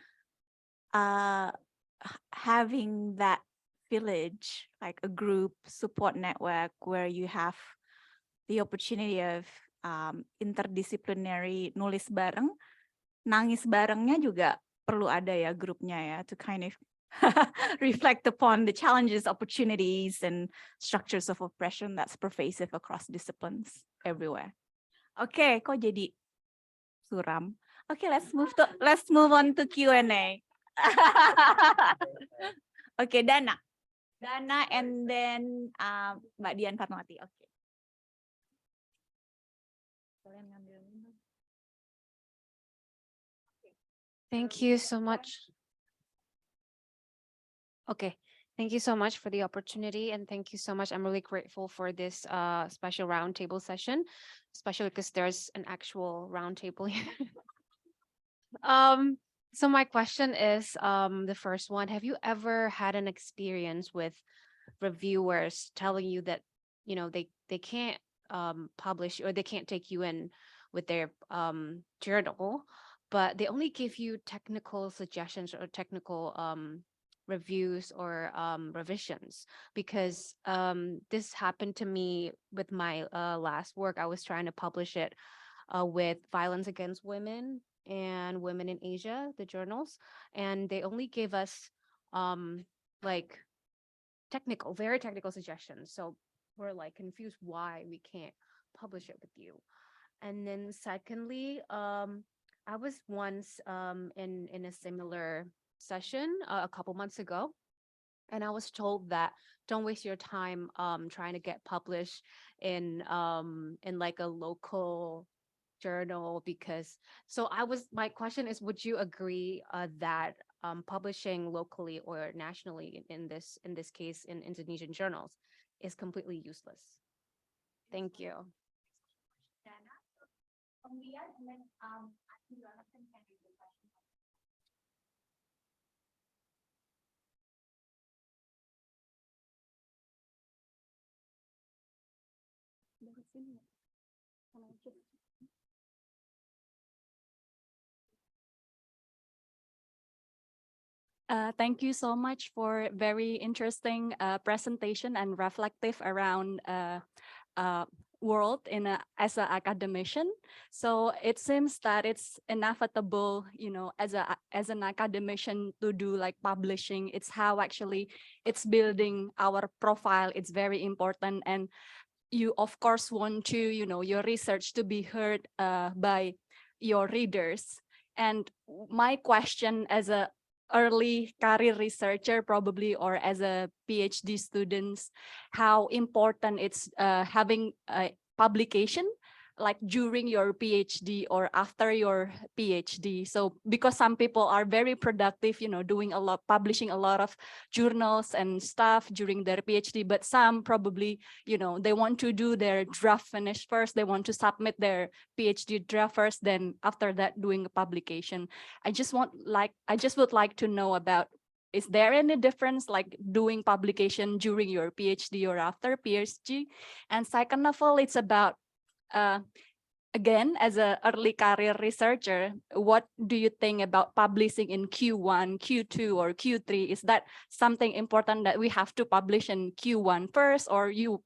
having that village, like a group support network where you have the opportunity of interdisciplinary nulis bareng, nangis barengnya juga perlu ada ya grupnya ya, to kind of reflect upon the challenges, opportunities, and structures of oppression that's pervasive across disciplines everywhere. Oke, kok jadi suram? Oke, let's move on to Q&A. Oke, Dana, and then Mbak Dian Fatmawati. Oke. Kalian ngambil minum. Thank you so much. Okay, thank you so much for the opportunity, and thank you so much. I'm really grateful for this special roundtable session, especially because there's an actual roundtable here. So my question is, the first one, have you ever had an experience with reviewers telling you that, you know, they can't publish or they can't take you in with their journal, but they only give you technical suggestions or technical reviews or revisions? Because this happened to me with my last work. I was trying to publish it with violence against women and women in Asia, the journals, and they only gave us like very technical suggestions. So we're like confused why we can't publish it with you. And then secondly, I was once in a similar session a couple months ago, and I was told that don't waste your time trying to get published in like a local journal, because my question is, would you agree that publishing locally or nationally in this case in Indonesian journals is completely useless? Thank you. Dana, kemudian, and then Jonathan can read the question. Thank you so much for very interesting presentation and reflective around world as an academician. So it seems that it's inevitable, you know, as an academician to do like publishing. It's how actually it's building our profile. It's very important, and you of course want to, you know, your research to be heard by your readers. And my question as a early career researcher probably, or as a PhD students, how important it's having a publication like during your PhD or after your PhD. So because some people are very productive, you know, doing publishing a lot of journals and stuff during their PhD, but some probably, you know, they want to do their draft finish first. They want to submit their PhD draft first, then after that doing a publication. I just would like to know about, is there any difference like doing publication during your PhD or after PhD? And second of all, it's about again, as an early career researcher, what do you think about publishing in Q1, Q2, or Q3? Is that something important that we have to publish in Q1 first, or you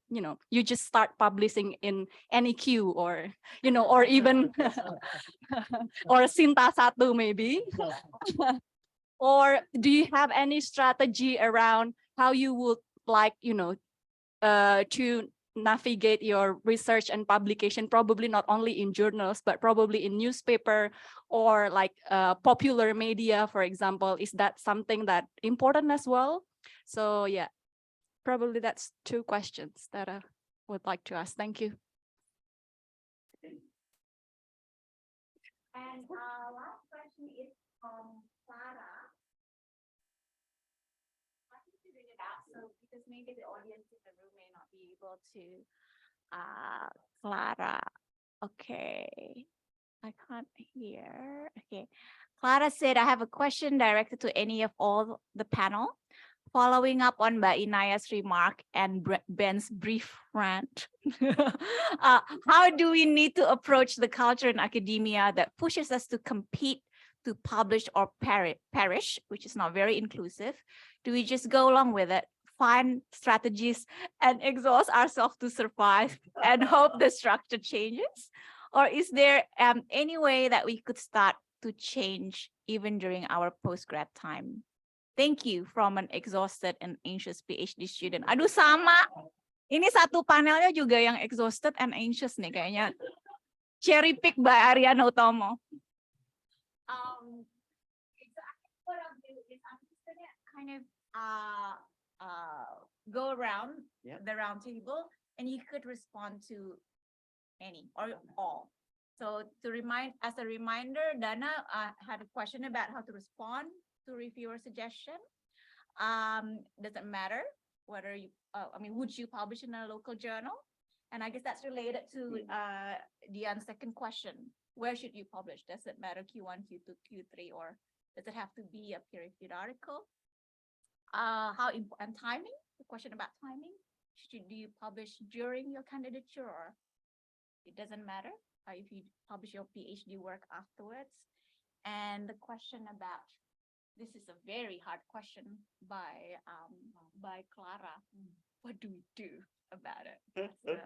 just start publishing in any Q, or, you know, or even or Sinta Satu maybe? Or do you have any strategy around how you would like, you know, to navigate your research and publication, probably not only in journals, but probably in newspaper or like popular media, for example? Is that something that important as well? So yeah, probably that's two questions that I would like to ask. Thank you. And last question is from Clara. I think to read it out, so because maybe the audience in the room may not be able to. Clara. Okay. I can't hear. Okay. Clara said, I have a question directed to any of all the panel. following up on Mbak Inaya's remark and Ben's brief rant, how do we need to approach the culture in academia that pushes us to compete, to publish or perish, which is not very inclusive? Do we just go along with it, find strategies and exhaust ourselves to survive and hope the structure changes? Or is there any way that we could start to change even during our postgrad time? Thank you from an exhausted and anxious PhD student. Aduh sama. Ini satu panelnya juga yang exhausted and anxious nih kayaknya. Cherry pick by Ariane Utomo. So I think what I'll do is I'm just gonna kind of go around the round table and you could respond to any or all. So as a reminder, Dana had a question about how to respond to reviewer suggestion. Doesn't matter whether you, would you publish in a local journal? And I guess that's related to Diane's second question. Where should you publish? Does it matter Q1, Q2, Q3, or does it have to be a peer-reviewed article? And timing, the question about timing. Do you publish during your candidature or it doesn't matter if you publish your PhD work afterwards? And the question about, this is a very hard question by Clara. What do we do about it? So,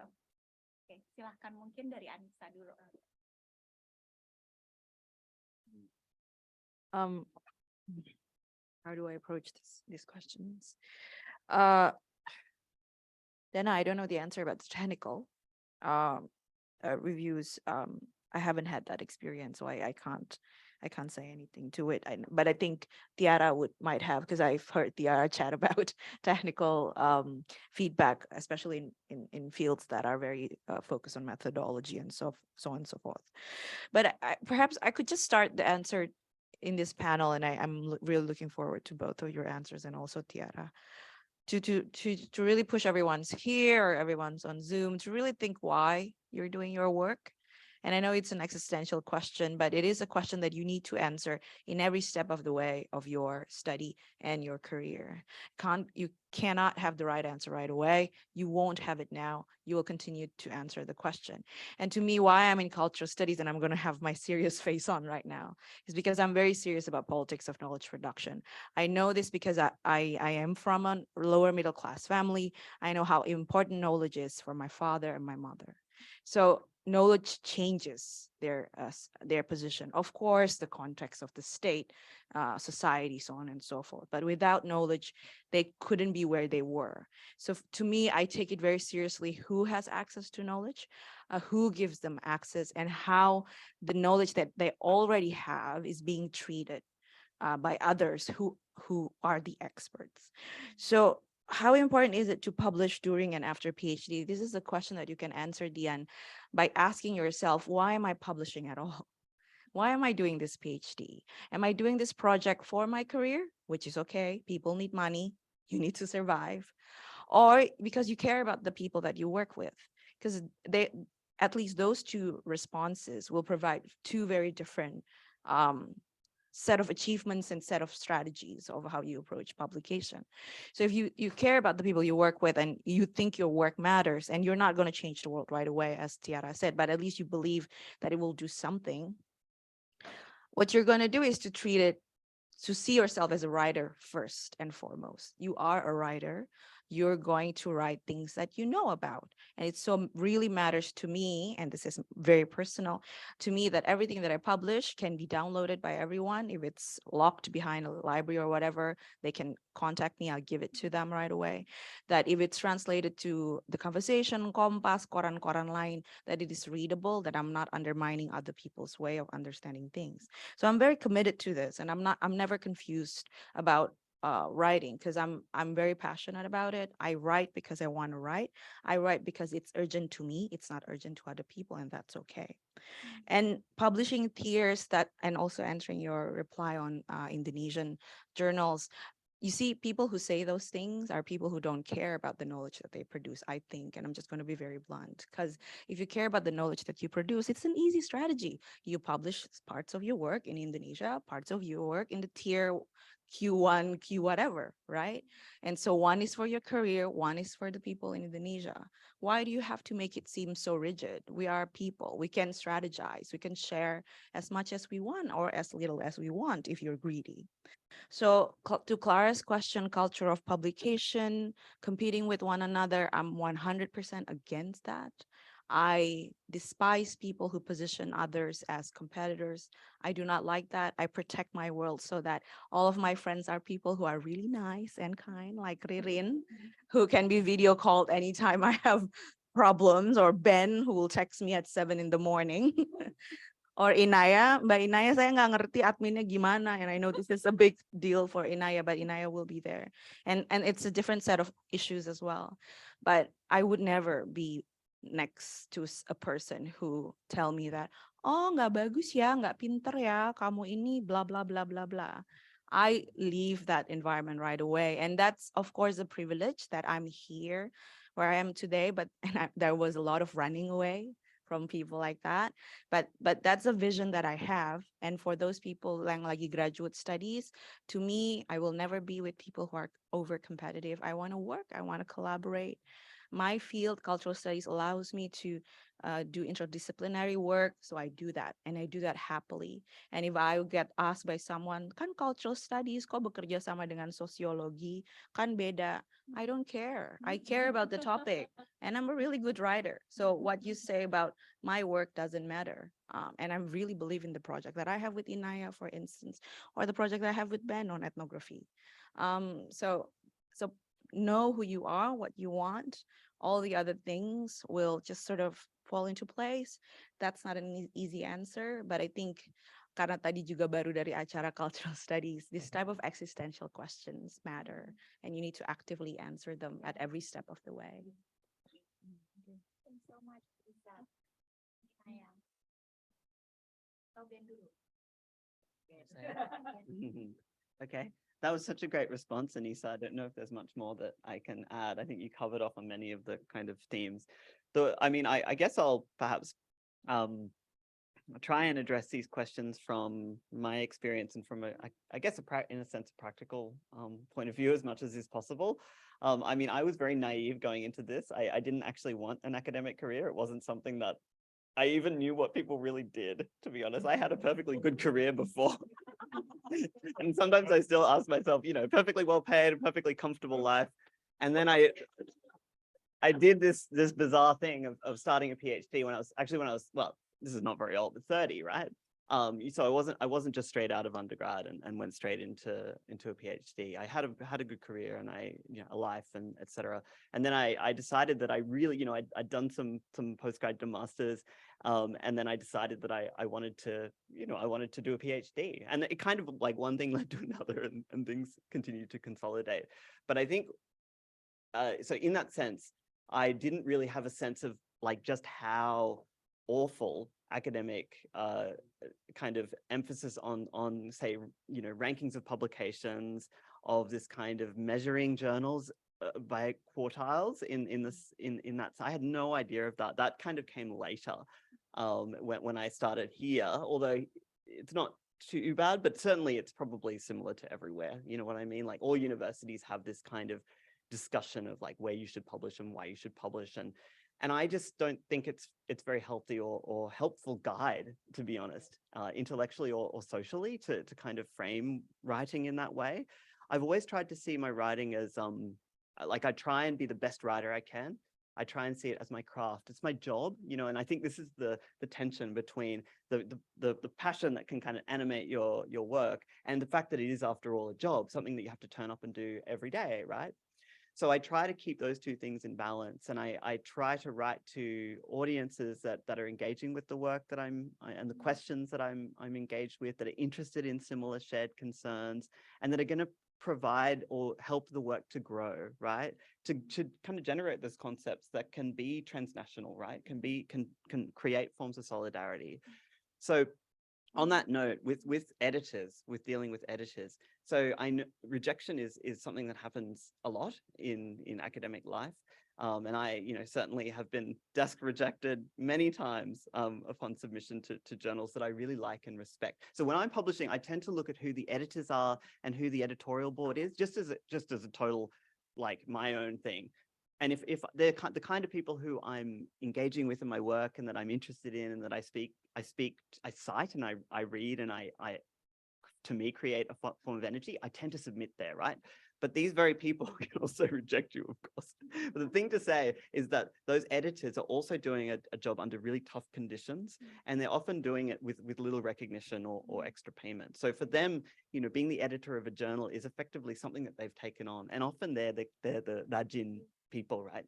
okay, silahkan mungkin dari Annisa dulu. How do I approach these questions? Then I don't know the answer about the technical reviews. I haven't had that experience, so I can't say anything to it. But I think Tiara might have, because I've heard Tiara chat about technical feedback, especially in fields that are very focused on methodology and so on and so forth. But perhaps I could just start the answer in this panel, and I'm really looking forward to both of your answers and also Tiara, to really push everyone's here or everyone's on Zoom to really think why you're doing your work. And I know it's an existential question, but it is a question that you need to answer in every step of the way of your study and your career. You cannot have the right answer right away. You won't have it now. You will continue to answer the question. And to me, why I'm in cultural studies, and I'm going to have my serious face on right now, is because I'm very serious about politics of knowledge production. I know this because I am from a lower middle class family. I know how important knowledge is for my father and my mother. So knowledge changes their position. Of course, the context of the state, society, so on and so forth. But without knowledge, they couldn't be where they were. So to me, I take it very seriously who has access to knowledge, who gives them access, and how the knowledge that they already have is being treated by others who are the experts. So how important is it to publish during and after PhD? This is a question that you can answer, Diane, by asking yourself, why am I publishing at all? Why am I doing this PhD? Am I doing this project for my career, which is okay? People need money. You need to survive. Or because you care about the people that you work with? Because at least those two responses will provide two very different set of achievements and set of strategies of how you approach publication. So if you care about the people you work with and you think your work matters, and you're not going to change the world right away, as Tiara said, but at least you believe that it will do something, what you're going to do is to see yourself as a writer first and foremost. You are a writer. You're going to write things that you know about. And it so really matters to me, and this is very personal to me, that everything that I publish can be downloaded by everyone. If it's locked behind a library or whatever, they can contact me. I'll give it to them right away. That if it's translated to the Conversation, Kompas, koran-koran lain, that it is readable, that I'm not undermining other people's way of understanding things. So I'm very committed to this, and I'm never confused about writing, because I'm very passionate about it. I write because I want to write. I write because it's urgent to me. It's not urgent to other people, and that's okay. And publishing peers and also answering your reply on Indonesian journals. You see, people who say those things are people who don't care about the knowledge that they produce, I think. And I'm just going to be very blunt, because if you care about the knowledge that you produce, it's an easy strategy. You publish parts of your work in Indonesia, parts of your work in the tier Q1, Q whatever, right? And so one is for your career, one is for the people in Indonesia. Why do you have to make it seem so rigid? We are people. We can strategize. We can share as much as we want or as little as we want if you're greedy. So to Clara's question, culture of publication, competing with one another, I'm 100% against that. I despise people who position others as competitors. I do not like that. I protect my world so that all of my friends are people who are really nice and kind, like Ririn, who can be video called anytime I have problems, or Ben, who will text me at 7 in the morning. Or Inaya, Mbak Inaya saya nggak ngerti adminnya gimana, and I know this is a big deal for Inaya, but Inaya will be there. And it's a different set of issues as well. But I would never be next to a person who tell me that, oh nggak bagus ya, nggak pinter ya, kamu ini blah, blah, blah, blah, blah. I leave that environment right away. And that's, of course, a privilege that I'm here where I am today, but there was a lot of running away from people like that. But that's a vision that I have. And for those people yang lagi graduate studies, to me, I will never be with people who are over competitive. I want to work, I want to collaborate. My field, cultural studies, allows me to do interdisciplinary work. So I do that, and I do that happily. And if I get asked by someone, kan cultural studies, kok bekerja sama dengan sosiologi, kan beda. I don't care. I care about the topic, and I'm a really good writer. So what you say about my work doesn't matter. And I really believe in the project that I have with Inaya, for instance, or the project that I have with Ben on ethnography. So know who you are, what you want. All the other things will just sort of fall into place. That's not an easy answer, but I think karena tadi juga baru dari acara cultural studies, this type of existential questions matter, and you need to actively answer them at every step of the way. Thanks so much, Lisa. Inaya. Ben dulu. Okay, that was such a great response, Annisa. I don't know if there's much more that I can add. I think you covered off on many of the kind of themes. Though, I mean, I guess I'll perhaps try and address these questions from my experience and from I guess in a sense, a practical point of view as much as is possible. I mean, I was very naive going into this. I didn't actually want an academic career. It wasn't something that I even knew what people really did, to be honest. I had a perfectly good career before. And sometimes I still ask myself, you know, perfectly well paid, perfectly comfortable life. And then I did this bizarre thing of starting a PhD when I was, well, this is not very old, but 30, right? So I wasn't just straight out of undergrad and went straight into a PhD. I had a good career and a life and etc. And then I decided that I really, you know, I'd done some postgrad and masters, and then I decided that I wanted to do a PhD. And it kind of like one thing led to another, and things continued to consolidate. But I think so in that sense, I didn't really have a sense of like just how awful academic kind of emphasis on say, you know, rankings of publications, of this kind of measuring journals by quartiles in that. I had no idea of that. That kind of came later when I started here, although it's not too bad, but certainly it's probably similar to everywhere. You know what I mean? Like all universities have this kind of discussion of like where you should publish and why you should publish, and I just don't think it's very healthy or helpful guide, to be honest, intellectually or socially, to kind of frame writing in that way. I've always tried to see my writing as like I try and be the best writer I can. I try and see it as my craft. It's my job, you know, and I think this is the tension between the passion that can kind of animate your work and the fact that it is, after all, a job, something that you have to turn up and do every day, right? So I try to keep those two things in balance, and I try to write to audiences that are engaging with the work that and the questions that I'm engaged with, that are interested in similar shared concerns, and that are going to provide or help the work to grow, right? To kind of generate those concepts that can be transnational, right? Can create forms of solidarity. So On that note, with editors, with dealing with editors, so I know rejection is something that happens a lot in academic life. And I, certainly have been desk rejected many times upon submission to journals that I really like and respect. So when I'm publishing, I tend to look at who the editors are and who the editorial board is, just as a total, like, my own thing. And if they're the kind of people who I'm engaging with in my work and that I'm interested in and that I cite and I read and I to me create a form of energy, I tend to submit there, right? But these very people can also reject you, of course. But the thing to say is that those editors are also doing a job under really tough conditions, and they're often doing it with little recognition or extra payment. So for them, being the editor of a journal is effectively something that they've taken on, and often they're the rajin people, right?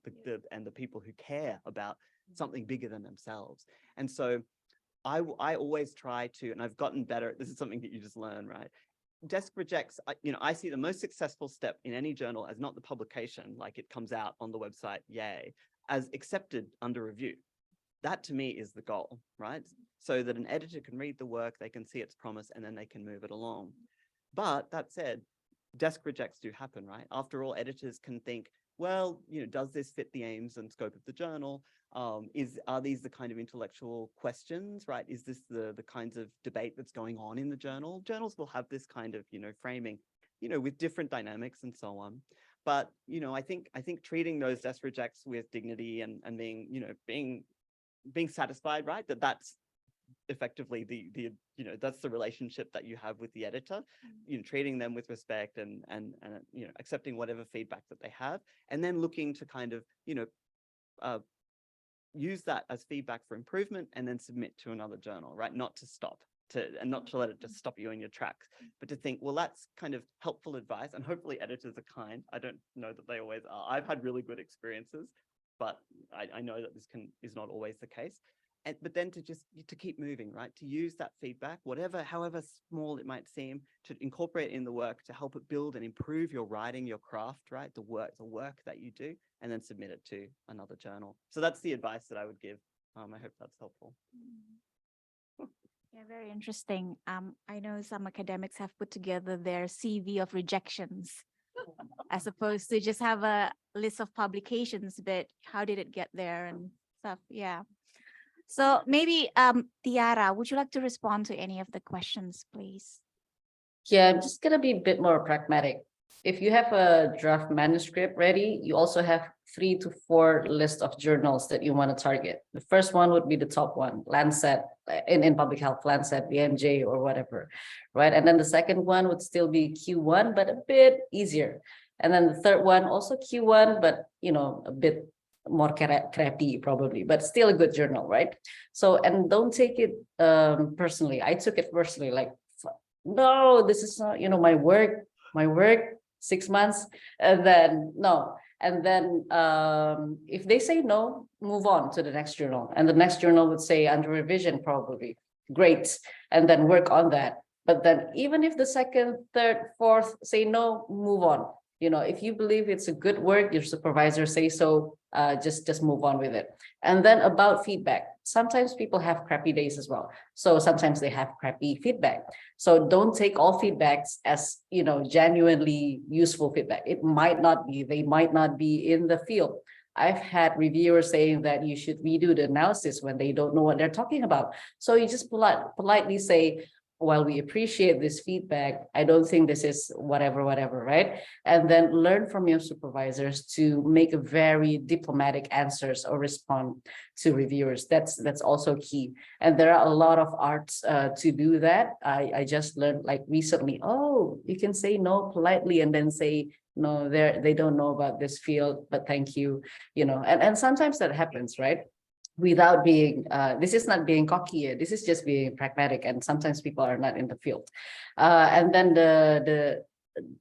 And the people who care about something bigger than themselves. And so I always try to, and I've gotten better. This is something that you just learn, right? Desk rejects, I see the most successful step in any journal as not the publication, like it comes out on the website, yay, as accepted under review. That to me is the goal, right? So that an editor can read the work, they can see its promise, and then they can move it along. But that said, desk rejects do happen, right? After all, editors can think, well, does this fit the aims and scope of the journal? Are these the kind of intellectual questions, right? Is this the kinds of debate that's going on in the journal? Journals will have this kind of, framing, with different dynamics and so on. But, I think treating those desk rejects with dignity and being, being satisfied, right? That's effectively that's the relationship that you have with the editor, treating them with respect and accepting whatever feedback that they have, and then looking to kind of use that as feedback for improvement and then submit to another journal, right? Not to stop and not to let it just stop you in your tracks, but to think, well, that's kind of helpful advice, and hopefully editors are kind. I don't know that they always are. I've had really good experiences, but I know that this is not always the case. But then to keep moving, right? To use that feedback, however small it might seem, to incorporate in the work to help it build and improve your writing, your craft, right? The work that you do, and then submit it to another journal. So that's the advice that I would give. I hope that's helpful. Yeah, very interesting. I know some academics have put together their CV of rejections as opposed to just have a list of publications, but how did it get there and stuff? Yeah. So maybe, Tiara, would you like to respond to any of the questions, please? Yeah, I'm just gonna be a bit more pragmatic. If you have a draft manuscript ready, you also have 3 to 4 lists of journals that you want to target. The first one would be the top one, Lancet, in public health, Lancet, BMJ, or whatever, right? And then the second one would still be Q1, but a bit easier. And then the third one, also Q1, but a bit more crappy probably, but still a good journal, right? So, and don't take it personally. I took it personally, like, no, this is not, my work, 6 months, and then no. And then if they say no, move on to the next journal. And the next journal would say under revision, probably. Great. And then work on that. But then even if the second, third, fourth say no, move on. If you believe it's a good work, your supervisor say so, just move on with it. And then about feedback, sometimes people have crappy days as well. So sometimes they have crappy feedback. So don't take all feedbacks as, genuinely useful feedback. It might not be, they might not be in the field. I've had reviewers saying that you should redo the analysis when they don't know what they're talking about. So you just politely say, while we appreciate this feedback, I don't think this is whatever, right? And then learn from your supervisors to make a very diplomatic answers or respond to reviewers. That's also key. And there are a lot of arts to do that. I just learned like recently, you can say no politely and then say, no, they don't know about this field, but thank you, and sometimes that happens, right? Without being, this is not being cocky, this is just being pragmatic, and sometimes people are not in the field. And then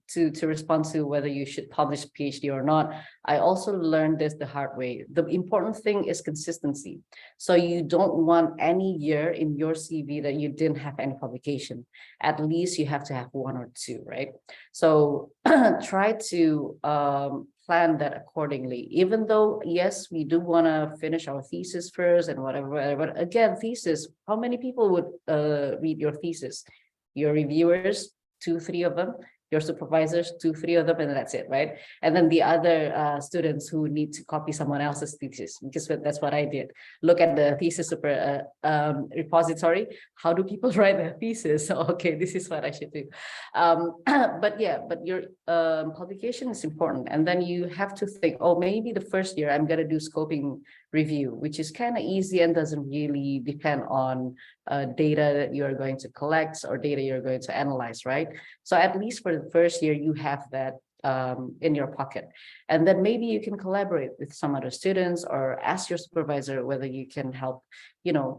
to respond to whether you should publish PhD or not, I also learned this the hard way. The important thing is consistency. So you don't want any year in your CV that you didn't have any publication. At least you have to have one or two, right? So try to plan that accordingly, even though, yes, we do want to finish our thesis first and whatever, but again, thesis, how many people would read your thesis? Your reviewers, 2-3 of them, your supervisors, 2-3 of them, and that's it, right? And then the other students who need to copy someone else's thesis, because that's what I did. Look at the thesis repository. How do people write their thesis? So, okay, this is what I should do. But yeah, but your publication is important. And then you have to think, oh, maybe the first year I'm gonna do scoping review, which is kind of easy and doesn't really depend on data that you're going to collect or data you're going to analyze, right? So at least for the first year, you have that in your pocket. And then maybe you can collaborate with some other students or ask your supervisor whether you can help,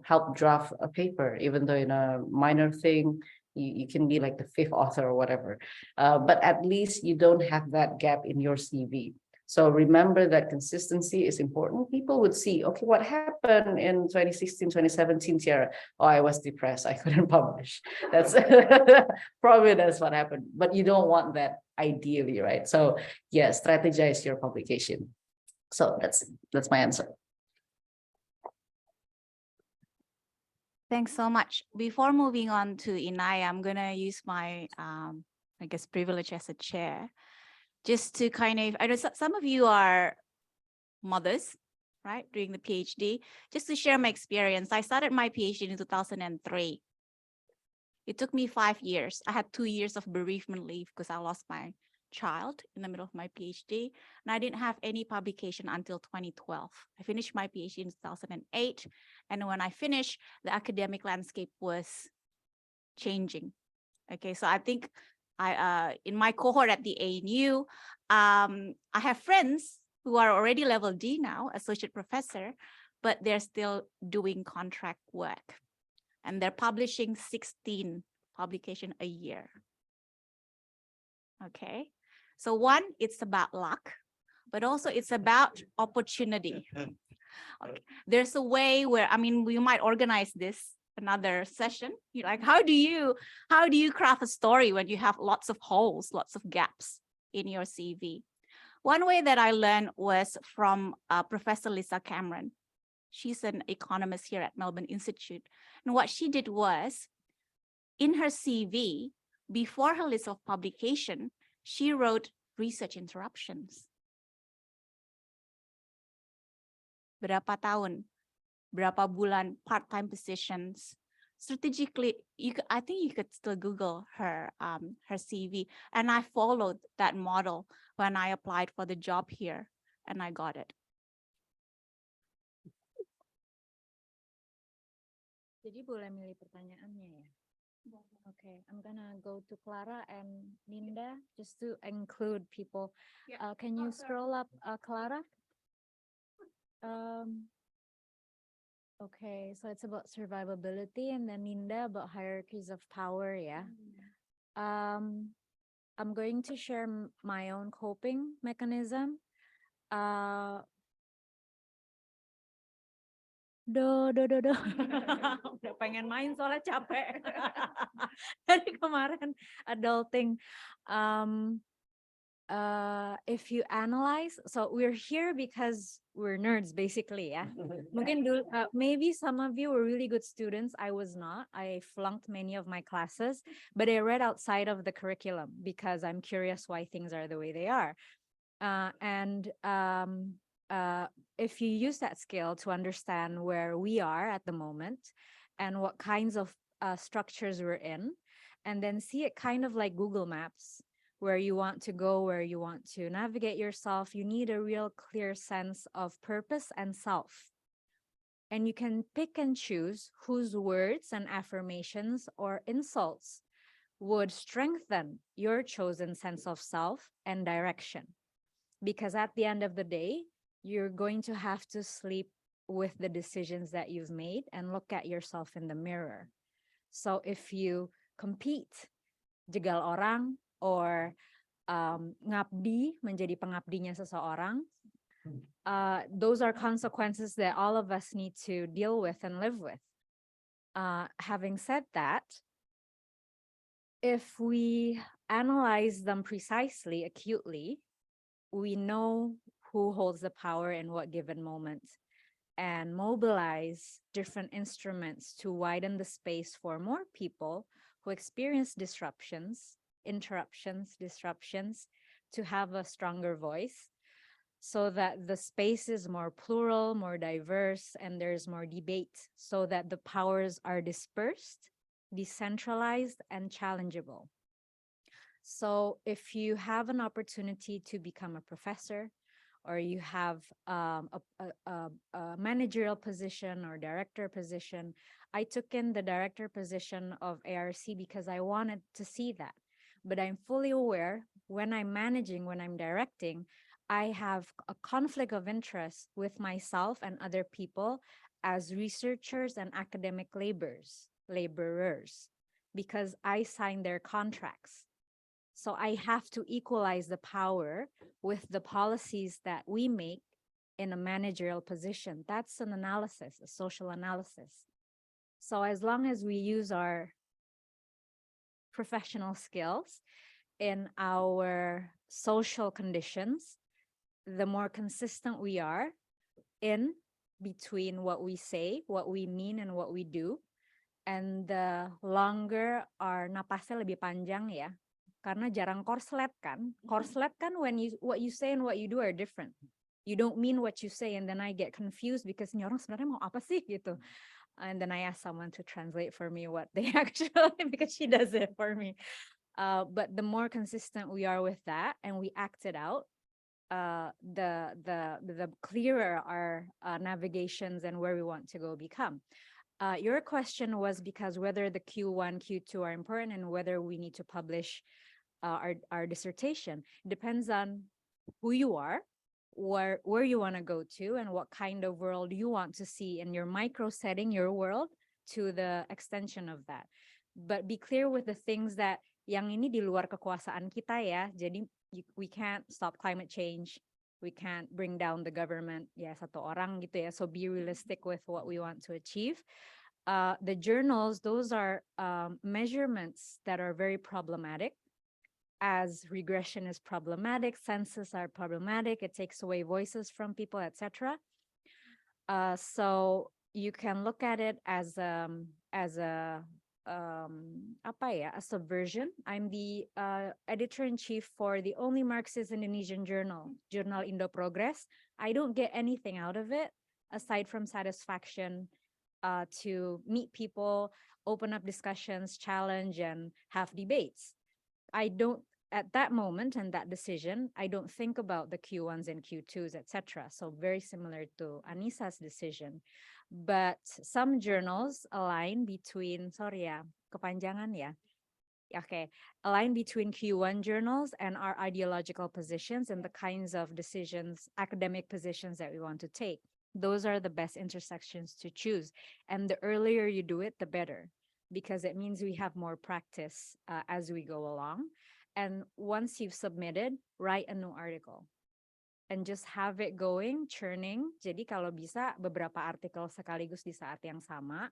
help draft a paper, even though in a minor thing, you can be like the 5th author or whatever. But at least you don't have that gap in your CV. So remember that consistency is important. People would see, okay, what happened in 2016, 2017, Tiara? Oh, I was depressed. I couldn't publish. That's probably that's what happened. But you don't want that ideally, right? So yeah, strategize your publication. So that's my answer. Thanks so much. Before moving on to Inaya, I'm gonna use my, I guess, privilege as a chair, just to kind of, I know some of you are mothers, right, doing the PhD. Just to share my experience, I started my PhD in 2003. It took me 5 years. I had 2 years of bereavement leave because I lost my child in the middle of my PhD, and I didn't have any publication until 2012. I finished my PhD in 2008, and when I finished, the academic landscape was changing. Okay, so I think in my cohort at the ANU, I have friends who are already level D now, associate professor, but they're still doing contract work, and they're publishing 16 publications a year. Okay, so one, it's about luck, but also it's about opportunity. Okay. There's a way where, I mean, we might organize this another session. You're like, how do you craft a story when you have lots of holes, lots of gaps in your CV? One way that I learned was from Professor Lisa Cameron. She's an economist here at Melbourne Institute. And what she did was, in her CV, before her list of publication, she wrote research interruptions. Berapa tahun, berapa bulan, part-time positions. Strategically, I think you could still Google her CV, and I followed that model when I applied for the job here, and I got it. Jadi boleh milih pertanyaannya ya? Okay, I'm gonna go to Clara and Linda just to include people. Yeah. Can you scroll up, Clara? Okay, so it's about survivability, and then Linda about hierarchies of power, yeah. I'm going to share my own coping mechanism. Udah pengen main soalnya capek dari kemarin adulting. If you analyze, so we're here because we're nerds basically, yeah. Mungkin maybe some of you were really good students. I was not. I flunked many of my classes, but I read outside of the curriculum because I'm curious why things are the way they are. If you use that skill to understand where we are at the moment and what kinds of structures we're in, and then see it kind of like Google Maps, where you want to go, where you want to navigate yourself, you need a real clear sense of purpose and self. And you can pick and choose whose words and affirmations or insults would strengthen your chosen sense of self and direction. Because at the end of the day, you're going to have to sleep with the decisions that you've made and look at yourself in the mirror. So if you compete, jegal orang, or ngabdi, menjadi pengabdinya seseorang. Those are consequences that all of us need to deal with and live with. Having said that, if we analyze them precisely, acutely, we know who holds the power in what given moment and mobilize different instruments to widen the space for more people who experience disruptions, interruptions, disruptions, to have a stronger voice, so that the space is more plural, more diverse, and there's more debate, so that the powers are dispersed, decentralized, and challengeable. So if you have an opportunity to become a professor, or you have a managerial position or director position, I took in the director position of ARC because I wanted to see that. But I'm fully aware when I'm managing, when I'm directing, I have a conflict of interest with myself and other people as researchers and academic laborers, because I sign their contracts. So I have to equalize the power with the policies that we make in a managerial position. That's an analysis, a social analysis. So as long as we use our professional skills in our social conditions, the more consistent we are in between what we say, what we mean, and what we do, and the longer our napasnya lebih panjang ya, karena jarang korslet kan. Korslet kan when what you say and what you do are different. You don't mean what you say, and then I get confused because ini orang sebenarnya mau apa sih gitu. And then I ask someone to translate for me what they actually, because she does it for me. But the more consistent we are with that and we act it out, the clearer our navigations and where we want to go become. Your question was because whether the Q1, Q2 are important and whether we need to publish our dissertation. Depends on who you are, where you want to go to, and what kind of world you want to see in your micro setting, your world, to the extension of that. But be clear with the things that yang ini di luar kekuasaan kita ya. Jadi we can't stop climate change. We can't bring down the government. Ya satu orang gitu ya. So be realistic with what we want to achieve. The journals, those are measurements that are very problematic. As regression is problematic, census are problematic, it takes away voices from people, etc. So you can look at it as a subversion. I'm the editor-in-chief for the only Marxist Indonesian journal, Jurnal Indo Progress. I don't get anything out of it aside from satisfaction to meet people, open up discussions, challenge, and have debates. I don't, at that moment and that decision, I don't think about the Q1s and Q2s, etc. So very similar to Annisa's decision. But some journals align between, sorry ya, kepanjangan ya. Okay, align between Q1 journals and our ideological positions and the kinds of decisions, academic positions that we want to take. Those are the best intersections to choose. And the earlier you do it, the better, because it means we have more practice as we go along. And once you've submitted, write a new article. And just have it going, churning. Jadi kalau bisa beberapa artikel sekaligus di saat yang sama,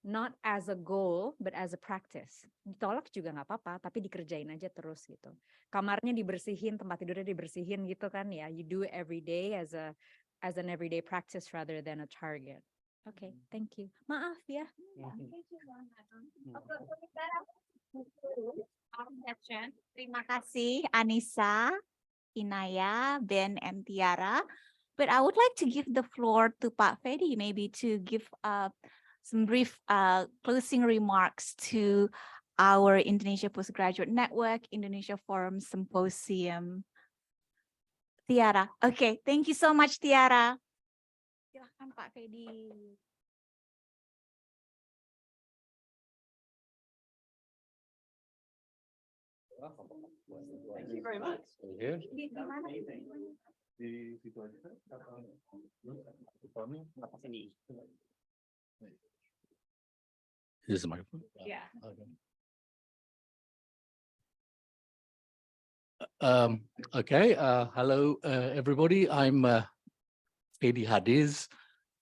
not as a goal, but as a practice. Ditolak juga nggak apa-apa, tapi dikerjain aja terus gitu. Kamarnya dibersihin, tempat tidurnya dibersihin gitu kan ya. You do it every day as an everyday practice rather than a target. Okay, thank you. Maaf ya. Terima kasih Annisa, Inaya, Ben, and Tiara. But I would like to give the floor to Pak Vedi, maybe to give some brief closing remarks to our Indonesia Postgraduate Network, Indonesia Forum Symposium. Tiara. Okay, thank you so much, Tiara. Silahkan Pak Vedi. Thank you very much. Is this the microphone? Yeah. Okay. Okay, hello, everybody. I'm Vedi Hadiz.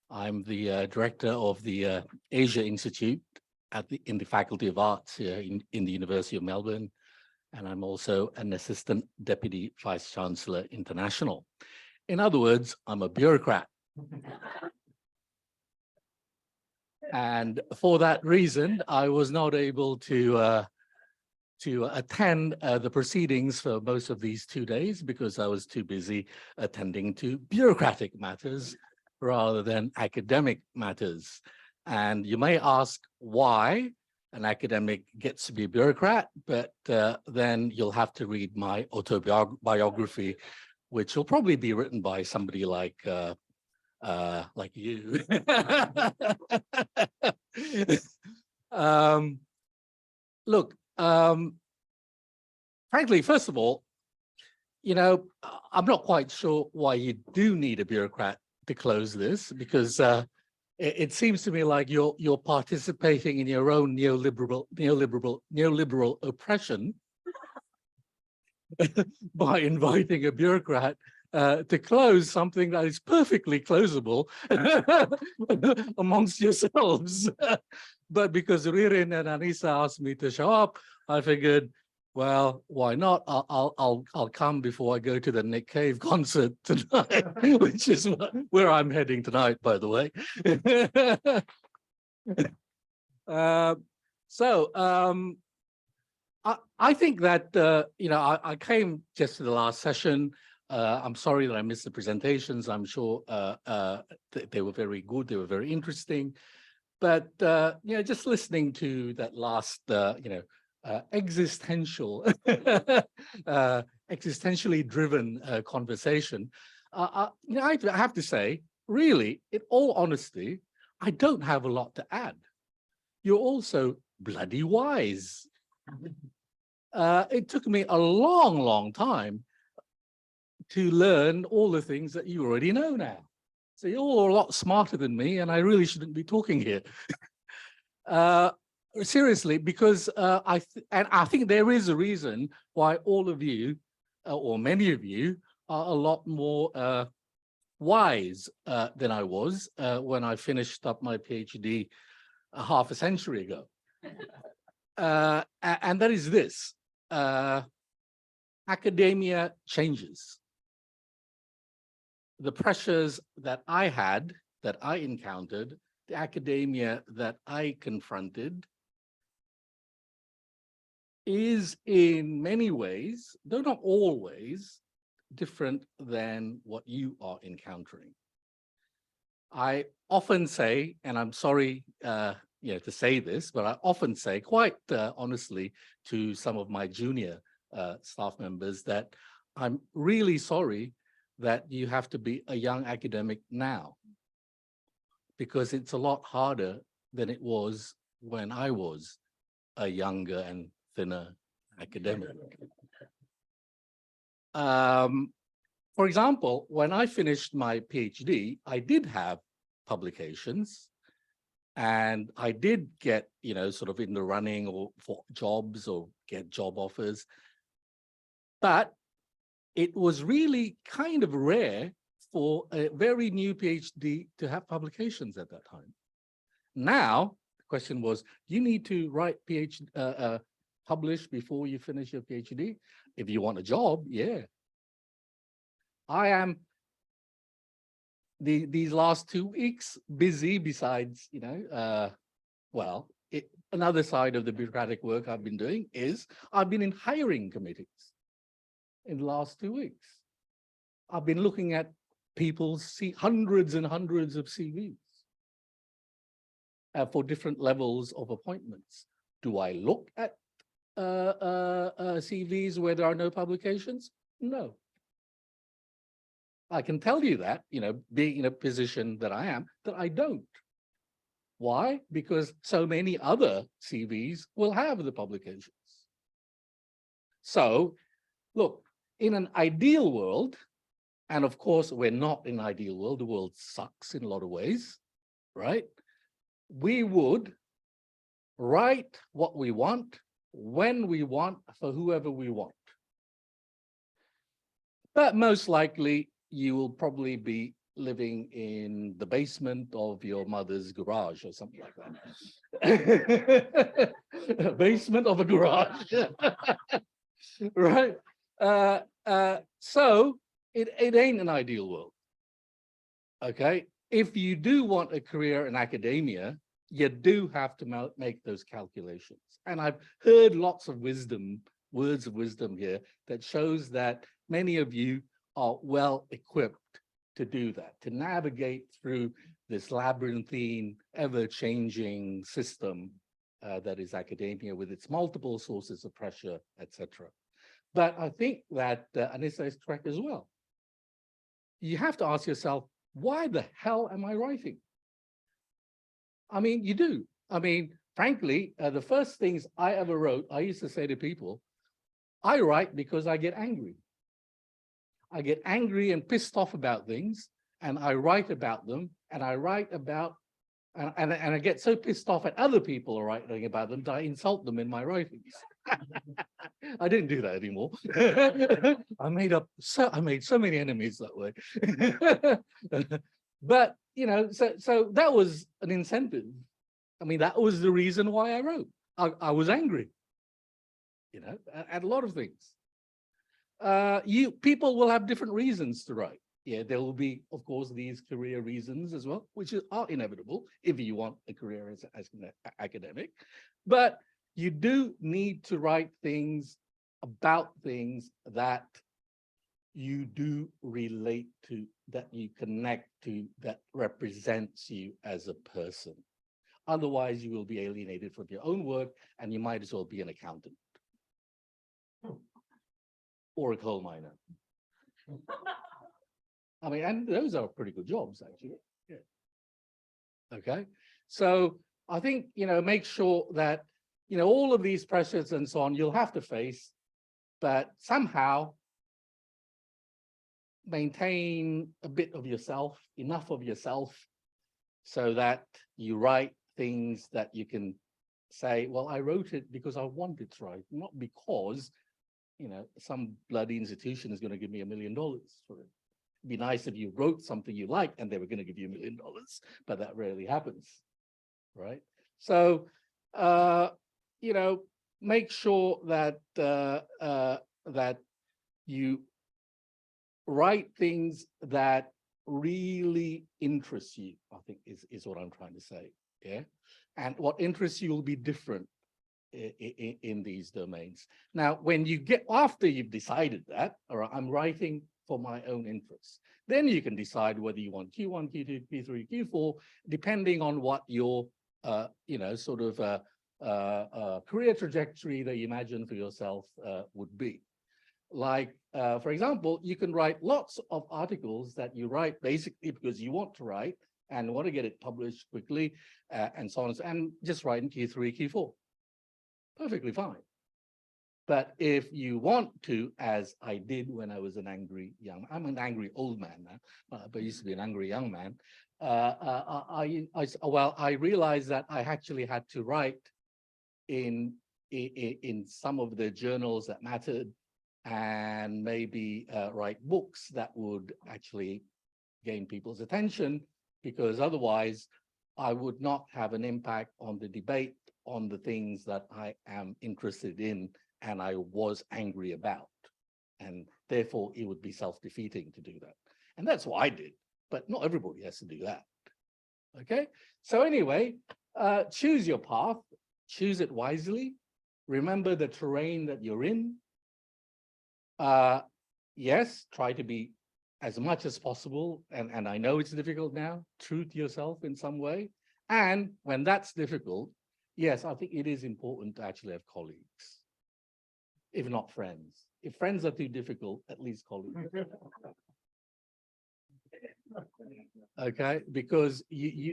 I'm the director of the Asia Institute in the Faculty of Arts here in the University of Melbourne. And I'm also an Assistant Deputy Vice Chancellor International. In other words, I'm a bureaucrat. And for that reason, I was not able to attend the proceedings for most of these 2 days because I was too busy attending to bureaucratic matters rather than academic matters. And you may ask why an academic gets to be a bureaucrat, but then you'll have to read my autobiography, which will probably be written by somebody like you. Look, frankly, first of all, you know, I'm not quite sure why you do need a bureaucrat to close this, because it seems to me like you're participating in your own neoliberal oppression by inviting a bureaucrat to close something that is perfectly closable amongst yourselves. But because Ririn and Annisa asked me to show up, I figured, well, why not? I'll come before I go to the Nick Cave concert tonight, which is where I'm heading tonight, by the way. I think that, you know, I came just to the last session. I'm sorry that I missed the presentations. I'm sure they were very good. They were very interesting. But, you know, just listening to that last, you know, existentially driven conversation, you know, I have to say, really, in all honesty, I don't have a lot to add. You're also bloody wise. It took me a long time to learn all the things that you already know now. So you're all a lot smarter than me, and I really shouldn't be talking here. Seriously, because I think there is a reason why all of you, or many of you, are a lot more wise than I was when I finished up my PhD half a century ago. And that is this. Academia changes. The pressures that I had, that I encountered, the academia that I confronted is in many ways, though not always, different than what you are encountering. I often say, and I'm sorry you know, to say this, but I often say quite honestly to some of my junior staff members that I'm really sorry that you have to be a young academic now, because it's a lot harder than it was when I was a younger and thinner academic. For example, when I finished my PhD, I did have publications, and I did get, you know, sort of in the running or for jobs or get job offers. But it was really kind of rare for a very new PhD to have publications at that time. Now, the question was, do you need to write publish before you finish your PhD? If you want a job, yeah. I am these last 2 weeks busy, besides, you know, well, another side of the bureaucratic work I've been doing is I've been in hiring committees in the last 2 weeks. I've been looking at people's hundreds and hundreds of CVs for different levels of appointments. Do I look at CVs where there are no publications? No. I can tell you that, you know, being in a position that I am, that I don't. Why? Because so many other CVs will have the publications. So, look, in an ideal world, and of course, we're not in an ideal world, the world sucks in a lot of ways, right? We would write what we want, when we want, for whoever we want. But most likely you will probably be living in the basement of your mother's garage or something like that. Basement of a garage. Right? So it ain't an ideal world. Okay. If you do want a career in academia, you do have to make those calculations. And I've heard lots of wisdom, words of wisdom here that shows that many of you are well equipped to do that, to navigate through this labyrinthine, ever-changing system that is academia with its multiple sources of pressure, etc. But I think that Annisa is correct as well. You have to ask yourself, why the hell am I writing? I mean, you do. I mean, frankly, the first things I ever wrote, I used to say to people, I write because I get angry. I get angry and pissed off about things, and I write about them, and I write about, and I get so pissed off at other people writing about them that I insult them in my writings. I didn't do that anymore. I made so many enemies that way. But you know, so that was an incentive. I mean, that was the reason why I wrote. I was angry, you know, at a lot of things. People will have different reasons to write. Yeah, there will be, of course, these career reasons as well, which are inevitable if you want a career as an academic. But you do need to write things about things that you do relate to, that you connect to, that represents you as a person. Otherwise, you will be alienated from your own work, and you might as well be an accountant or a coal miner. I mean, and those are pretty good jobs, actually. Yeah. Okay, so I think, you know, make sure that, you know, all of these pressures and so on, you'll have to face, but somehow maintain a bit of yourself, enough of yourself, so that you write things that you can say, well, I wrote it because I wanted to write, not because, you know, some bloody institution is going to give me $1 million for it. It'd be nice if you wrote something you like and they were going to give you $1 million, but that rarely happens, right? So, you know, make sure that that you write things that really interest you, I think is what I'm trying to say. Yeah. And what interests you will be different in these domains. Now, when you get, after you've decided that, all right, I'm writing for my own interests, then you can decide whether you want Q1, Q2, Q3, Q4, depending on what your, you know, sort of career trajectory that you imagine for yourself would be. Like, for example, you can write lots of articles that you write basically because you want to write and want to get it published quickly, and so on, and just write in Q3, Q4. Perfectly fine. But if you want to, as I did when I was an angry young, I'm an angry old man now, but I used to be an angry young man. I realized that I actually had to write in some of the journals that mattered, and maybe write books that would actually gain people's attention, because otherwise I would not have an impact on the debate on the things that I am interested in and I was angry about. And therefore it would be self-defeating to do that. And that's what I did, but not everybody has to do that. Okay, so anyway, choose your path, choose it wisely, remember the terrain that you're in. Yes, try to be as much as possible, and I know it's difficult now, true to yourself in some way. And when that's difficult, yes, I think it is important to actually have colleagues, if not friends. If friends are too difficult, at least colleagues. Okay, because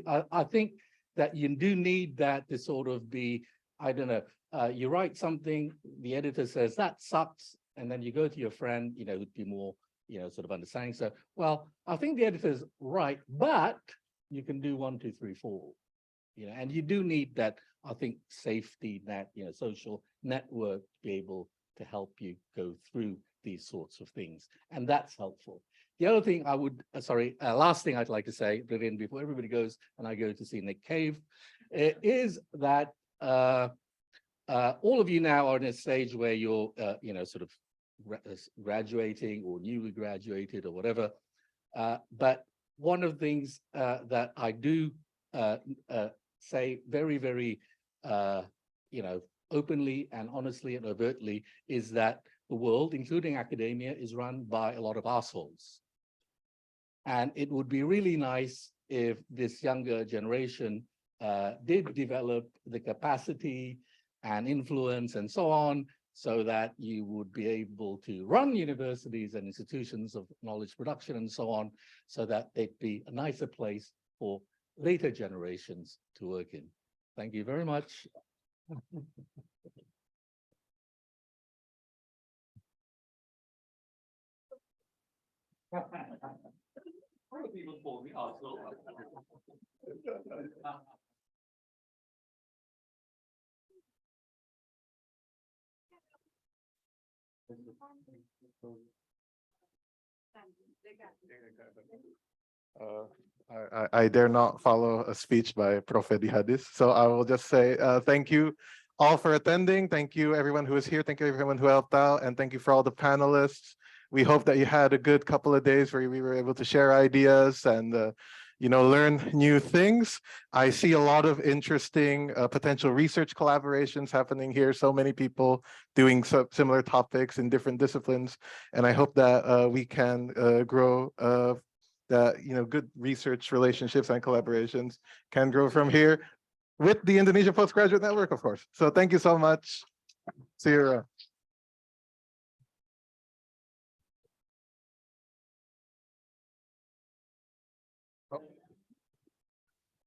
I think that you do need that to sort of be, I don't know, you write something, the editor says, that sucks, and then you go to your friend, you know, who'd be more, you know, sort of understanding. So, well, I think the editor's right, but you can do 1, 2, 3, 4. You know, and you do need that, I think, safety net, you know, social network to be able to help you go through these sorts of things. And that's helpful. The other thing I would, last thing I'd like to say, Brilliant, before everybody goes and I go to see Nick Cave, is that all of you now are in a stage where you're, sort of graduating or newly graduated or whatever. But one of the things that I do say very, very, openly and honestly and overtly is that the world, including academia, is run by a lot of assholes. And it would be really nice if this younger generation did develop the capacity and influence and so on, so that you would be able to run universities and institutions of knowledge production and so on, so that they'd be a nicer place for later generations to work in. Thank you very much. I dare not follow a speech by Prof. Vedi Hadiz, so I will just say thank you all for attending. Thank you everyone who is here. Thank you everyone who helped out, and thank you for all the panelists. We hope that you had a good couple of days where we were able to share ideas and learn new things. I see a lot of interesting potential research collaborations happening here. So many people doing similar topics in different disciplines, and I hope that we can grow. That good research relationships and collaborations can grow from here with the Indonesia Postgraduate Network, of course. So thank you so much. See you around.